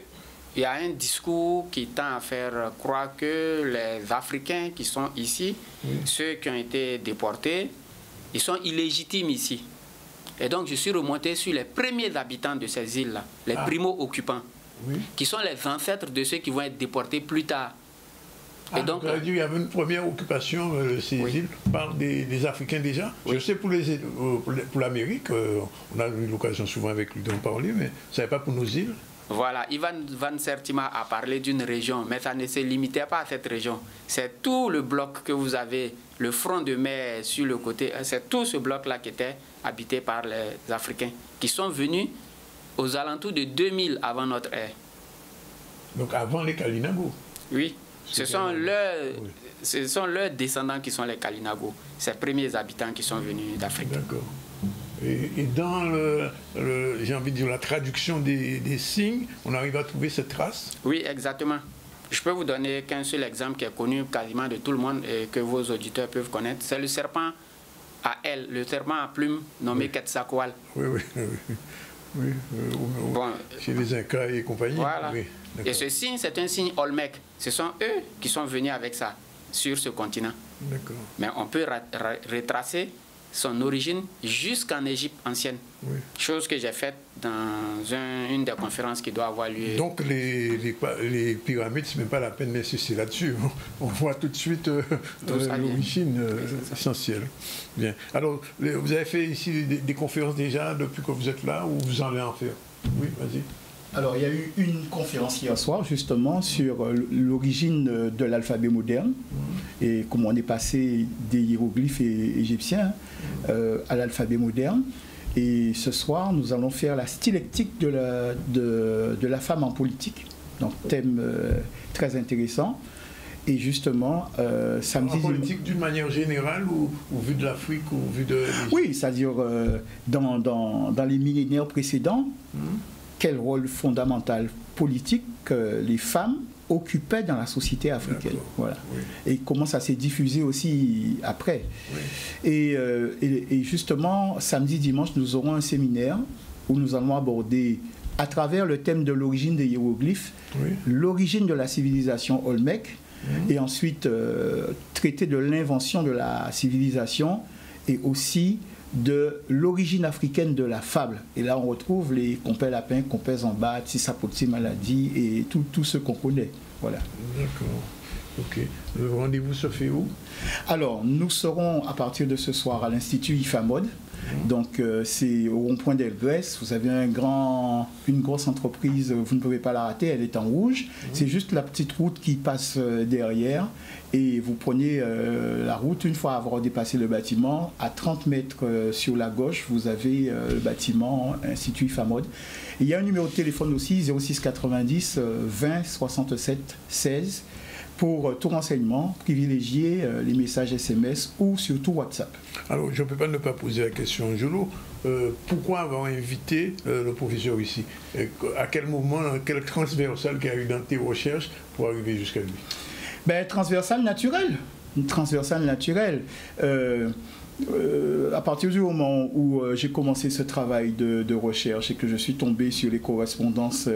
il y a un discours qui tend à faire croire que les Africains qui sont ici, oui, ceux qui ont été déportés, ils sont illégitimes ici. Et donc je suis remonté sur les premiers habitants de ces îles-là, les primo-occupants, oui, qui sont les ancêtres de ceux qui vont être déportés plus tard. Et donc, il y avait une première occupation de ces îles par des Africains déjà. Oui. Je sais pour l'Amérique, on a eu l'occasion souvent avec lui d'en parler, mais ce n'est pas pour nos îles. Voilà, Ivan Van Sertima a parlé d'une région, mais ça ne se limitait pas à cette région. C'est tout le bloc que vous avez, le front de mer sur le côté, c'est tout ce bloc-là qui était habité par les Africains, qui sont venus aux alentours de 2000 avant notre ère. Donc avant les Kalinago? Oui, ce sont leurs descendants qui sont les Kalinago, ces premiers habitants qui sont venus d'Afrique. D'accord. Et dans j'ai envie de dire, la traduction des signes, on arrive à trouver cette trace? Oui, exactement. Je peux vous donner qu'un seul exemple qui est connu quasiment de tout le monde et que vos auditeurs peuvent connaître. C'est le serpent à elle, le serpent à plumes nommé Quetzalcoatl. Oui. Bon, chez les Incas et compagnie. Voilà. Oui, et ce signe, c'est un signe Olmec. Ce sont eux qui sont venus avec ça sur ce continent. D'accord. Mais on peut retracer son origine jusqu'en Égypte ancienne. Oui. Chose que j'ai faite dans une des conférences qui doit avoir lieu. Donc les pyramides, c'est même pas la peine d'insister là-dessus. On voit tout de suite l'origine essentielle. Bien. Alors, vous avez fait ici des conférences déjà depuis que vous êtes là ou vous en allez en faire? Oui, vas-y. Alors, il y a eu une conférence hier soir, justement, sur l'origine de l'alphabet moderne et comment on est passé des hiéroglyphes égyptiens à l'alphabet moderne. Et ce soir, nous allons faire la stylectique de la femme en politique. Donc, thème très intéressant. Et justement, samedi... En politique d'une manière générale ou vu de l'Afrique ou vu de... Oui, c'est-à-dire dans les millénaires précédents, quel rôle fondamental politique les femmes occupaient dans la société africaine. Voilà. Oui. Et comment ça s'est diffusé aussi après. Oui. Et justement, samedi, dimanche, nous aurons un séminaire où nous allons aborder, à travers le thème de l'origine des hiéroglyphes, l'origine de la civilisation Olmec, et ensuite traiter de l'invention de la civilisation et aussi de l'origine africaine de la fable. Et là, on retrouve les compères lapins, compères en bas, Tsisapoti maladie et tout ce qu'on connaît. Voilà. D'accord. Ok. Le rendez-vous se fait où? Alors, nous serons à partir de ce soir à l'Institut IFAMOD. Donc, c'est au rond-point d'Elgrès. Vous avez une grosse entreprise, vous ne pouvez pas la rater, elle est en rouge. C'est juste la petite route qui passe derrière. Et vous prenez la route, une fois avoir dépassé le bâtiment, à 30 mètres sur la gauche, vous avez le bâtiment Institut IFAMOD. Il y a un numéro de téléphone aussi, 06 90 20 67 16. Pour tout renseignement, privilégier les messages SMS ou surtout WhatsApp. Alors, je ne peux pas ne pas poser la question, Jolo. Pourquoi avoir invité le professeur ici? À quel moment, quel transversal qu'il y a eu dans tes recherches pour arriver jusqu'à lui? Ben, transversal naturel. Transversal naturel. À partir du moment où j'ai commencé ce travail de recherche et que je suis tombé sur les correspondances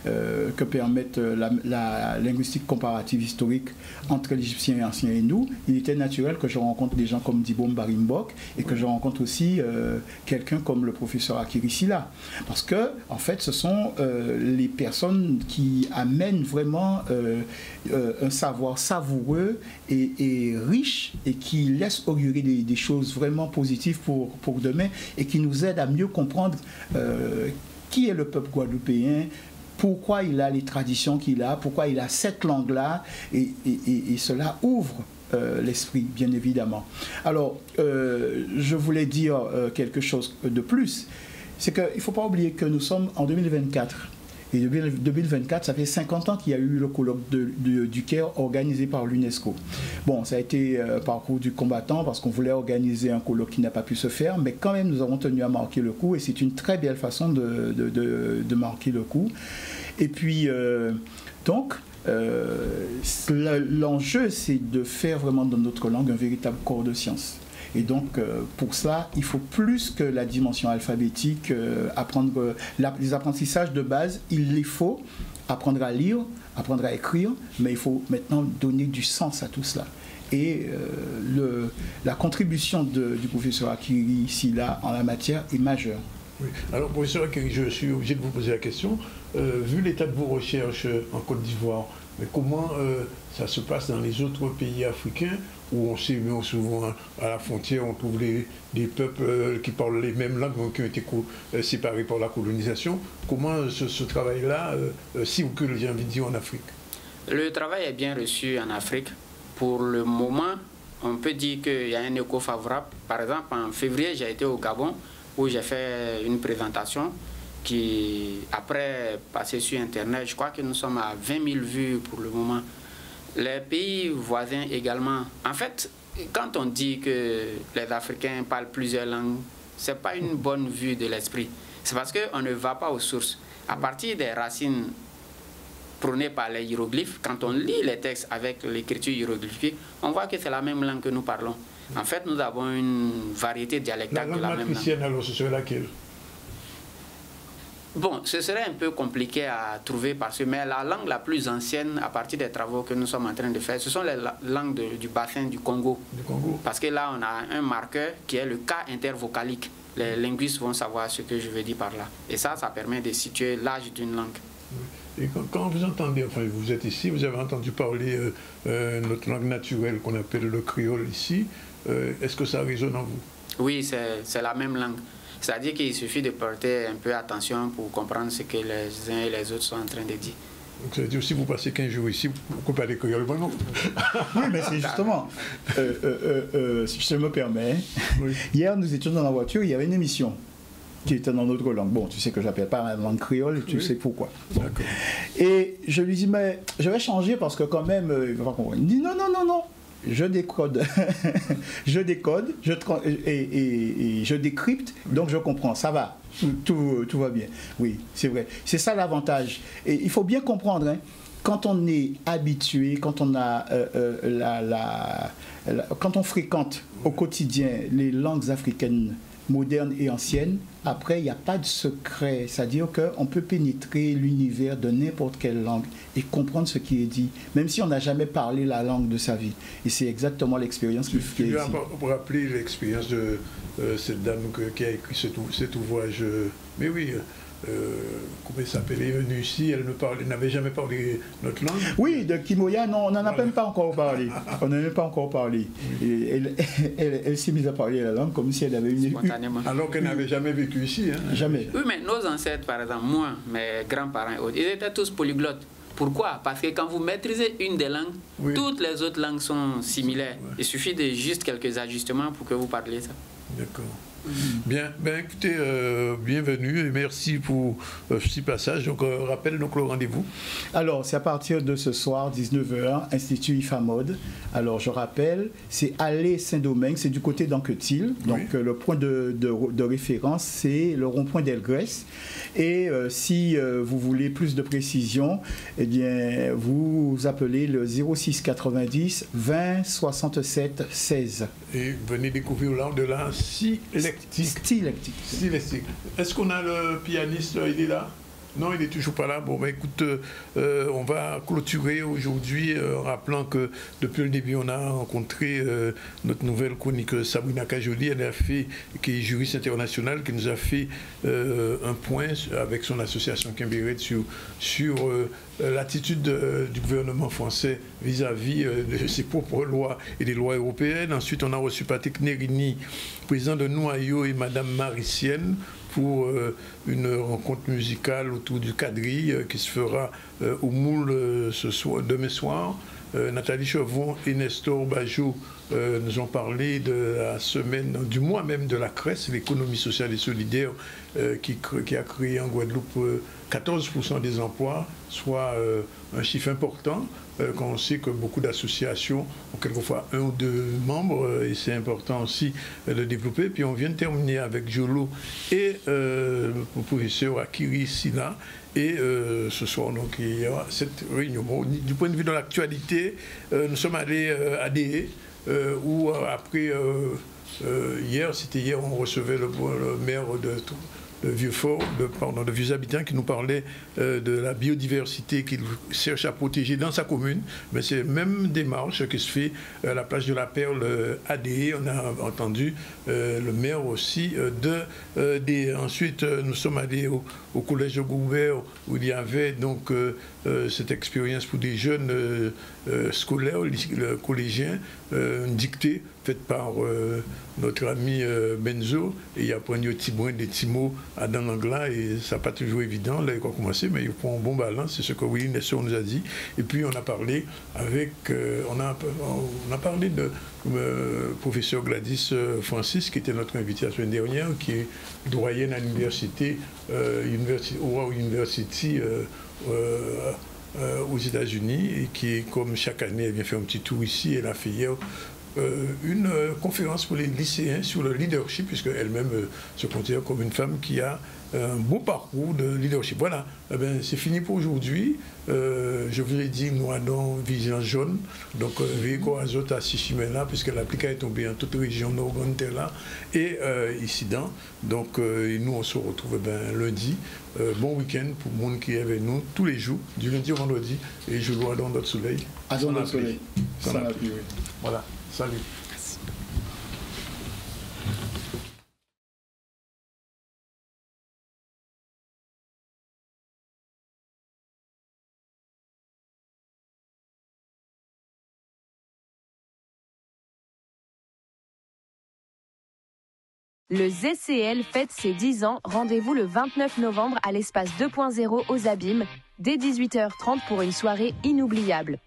que permettent la linguistique comparative historique entre l'Égyptien et l'Ancien et nous, il était naturel que je rencontre des gens comme Dibom Barimbok et que je rencontre aussi quelqu'un comme le professeur Akiri Silla. Parce que, en fait, ce sont les personnes qui amènent vraiment un savoir savoureux et riche et qui laissent augurer des choses vraiment positives pour demain et qui nous aident à mieux comprendre qui est le peuple guadeloupéen, pourquoi il a les traditions qu'il a, pourquoi il a cette langue-là, et cela ouvre l'esprit, bien évidemment. Alors, je voulais dire quelque chose de plus, c'est qu'il ne faut pas oublier que nous sommes en 2024. Et 2024, ça fait 50 ans qu'il y a eu le colloque du Caire organisé par l'UNESCO. Bon, ça a été parcours du combattant parce qu'on voulait organiser un colloque qui n'a pas pu se faire, mais quand même nous avons tenu à marquer le coup et c'est une très belle façon de marquer le coup. Et puis, donc, l'enjeu, c'est de faire vraiment dans notre langue un véritable corps de science. Et donc, pour ça, il faut plus que la dimension alphabétique, apprendre les apprentissages de base, il les faut, apprendre à lire, apprendre à écrire, mais il faut maintenant donner du sens à tout cela. Et la contribution du professeur Akiri Silla en la matière est majeure. Oui. Alors, professeur Akiri, je suis obligé de vous poser la question. Vu l'état de vos recherches en Côte d'Ivoire, mais comment ça se passe dans les autres pays africains où on sait souvent à la frontière, on trouve des peuples qui parlent les mêmes langues mais qui ont été séparés par la colonisation. Comment ce travail-là, si vous que j'ai envie de dire en Afrique? Le travail est bien reçu en Afrique. Pour le moment, on peut dire qu'il y a un écho favorable. Par exemple, en février, j'ai été au Gabon où j'ai fait une présentation qui, après passer sur Internet, je crois que nous sommes à 20 000 vues pour le moment. Les pays voisins également. En fait, quand on dit que les Africains parlent plusieurs langues, ce n'est pas une bonne vue de l'esprit. C'est parce qu'on ne va pas aux sources. À partir des racines prônées par les hiéroglyphes, quand on lit les textes avec l'écriture hiéroglyphique, on voit que c'est la même langue que nous parlons. En fait, nous avons une variété dialectale de la même langue. Alors, ce serait laquelle? Bon, ce serait un peu compliqué à trouver parce que mais la langue la plus ancienne, à partir des travaux que nous sommes en train de faire, ce sont les langues du bassin du Congo. Parce que là, on a un marqueur qui est le cas intervocalique. Les linguistes vont savoir ce que je veux dire par là. Et ça permet de situer l'âge d'une langue. Et quand vous entendez, enfin vous êtes ici, vous avez entendu parler notre langue naturelle qu'on appelle le créole ici, est-ce que ça résonne en vous? Oui, c'est la même langue. C'est-à-dire qu'il suffit de porter un peu attention pour comprendre ce que les uns et les autres sont en train de dire. Donc ça veut dire si vous passez 15 jours ici, vous ne parlez créole, non? Oui, mais c'est justement, si je me permets, hier nous étions dans la voiture, il y avait une émission qui était dans notre langue. Bon, tu sais que je n'appelle pas la langue créole, tu sais pourquoi. Bon. Et je lui dis, mais je vais changer parce que quand même, il va pas comprendre. Il dit, non, non, non, non. Je décode, je décode, et je décrypte, donc je comprends, ça va, tout va bien. Oui, c'est vrai. C'est ça l'avantage. Et il faut bien comprendre, hein, quand on est habitué, quand on a quand on fréquente au quotidien les langues africaines modernes et anciennes, après, il n'y a pas de secret. C'est-à-dire qu'on peut pénétrer l'univers de n'importe quelle langue et comprendre ce qui est dit, même si on n'a jamais parlé la langue de sa vie. Et c'est exactement l'expérience qui est ici. Pour rappeler l'expérience de cette dame qui a écrit cet ouvrage, mais oui, comment elle s'appelle, elle est venue ici, elle n'avait jamais parlé notre langue. Oui, de Kimoya, non, on n'en a même pas encore parlé. On n'en a même pas encore parlé. Et elle s'est mise à parler la langue comme si elle avait une... Alors qu'elle n'avait jamais vécu ici. Hein. Jamais. Oui, mais nos ancêtres, par exemple, moi, mes grands-parents et autres, ils étaient tous polyglottes. Pourquoi? Parce que quand vous maîtrisez une des langues, toutes les autres langues sont similaires. Il suffit de juste quelques ajustements pour que vous parliez ça. D'accord. Bien, écoutez, bienvenue et merci pour ce passage. Donc, rappelle donc le rendez-vous. Alors, c'est à partir de ce soir, 19h, Institut IFAMOD. Alors, je rappelle, c'est Allée Saint-Domingue, c'est du côté d'Anquetil. Donc, le point de référence, c'est le rond-point d'Elgrès. Et si vous voulez plus de précision, eh bien, vous appelez le 06 90 20 67 16. Et venez découvrir l'art de la stylectique. Est-ce qu'on a le pianiste, il est là? Non, il n'est toujours pas là. Bon, écoute, on va clôturer aujourd'hui en rappelant que depuis le début, on a rencontré notre nouvelle chroniqueuse Sabrina Kajoli, qui est juriste internationale, qui nous a fait un point avec son association Kimberet sur l'attitude du gouvernement français vis-à-vis de ses propres lois et des lois européennes. Ensuite, on a reçu Patrick Nerini, président de Noyau, et Madame Maricienne, pour une rencontre musicale autour du quadrille qui se fera au Moule demain soir. Nathalie Chevron et Nestor Bajot nous ont parlé de la semaine, du mois même de la CRES, l'économie sociale et solidaire, qui a créé en Guadeloupe 14% des emplois, soit un chiffre important, quand on sait que beaucoup d'associations ont quelquefois 1 ou 2 membres, et c'est important aussi de développer. Puis on vient de terminer avec Jolo et le professeur Akiri Sina. Et ce soir, donc, il y aura cette réunion. Bon, du point de vue de l'actualité, nous sommes allés à DE, où après, hier, on recevait le maire de Vieux-Fort, de Vieux-Habitants, qui nous parlait de la biodiversité qu'il cherche à protéger dans sa commune. Mais c'est la même démarche qui se fait à la plage de la Perle à DE. On a entendu le maire aussi de DE. Ensuite, nous sommes allés au collège de Goubert, où il y avait donc cette expérience pour des jeunes scolaires, collégiens, une dictée faite par notre ami Benzo, et il apprend des petits mots dans l'anglais, et ça n'a pas toujours évident, là il faut commencer, mais il faut un bon balance, c'est ce que Willy Nestor nous a dit. Et puis on a parlé avec, on a parlé de professeur Gladys Francis, qui était notre invitée la semaine dernière, qui est doyenne à l'université, Howard University aux États-Unis, et qui, comme chaque année, elle vient faire un petit tour ici. Elle a fait hier une conférence pour les lycéens sur le leadership, puisque elle-même se considère comme une femme qui a un beau parcours de leadership. Voilà, eh bien, c'est fini pour aujourd'hui. Je vous ai dit, nous avons vigilance jaune, donc véhicule azote à Sichimena, puisque l'application est tombée en toute région nord-là et ici dans. Donc nous, on se retrouve lundi. Bon week-end pour le monde qui est avec nous tous les jours, du lundi au vendredi, et je dois dans notre soleil. À dans notre soleil. Sans la pluie. Voilà, salut. Le ZCL fête ses 10 ans. Rendez-vous le 29 novembre à l'espace 2.0 aux Abîmes, dès 18h30 pour une soirée inoubliable.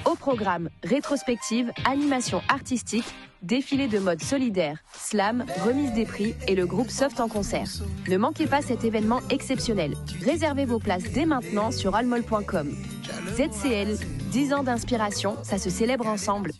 Au programme, rétrospective, animation artistique, défilé de mode solidaire, slam, remise des prix et le groupe Soft en concert. Ne manquez pas cet événement exceptionnel. Réservez vos places dès maintenant sur almol.com. ZCL, 10 ans d'inspiration, ça se célèbre ensemble.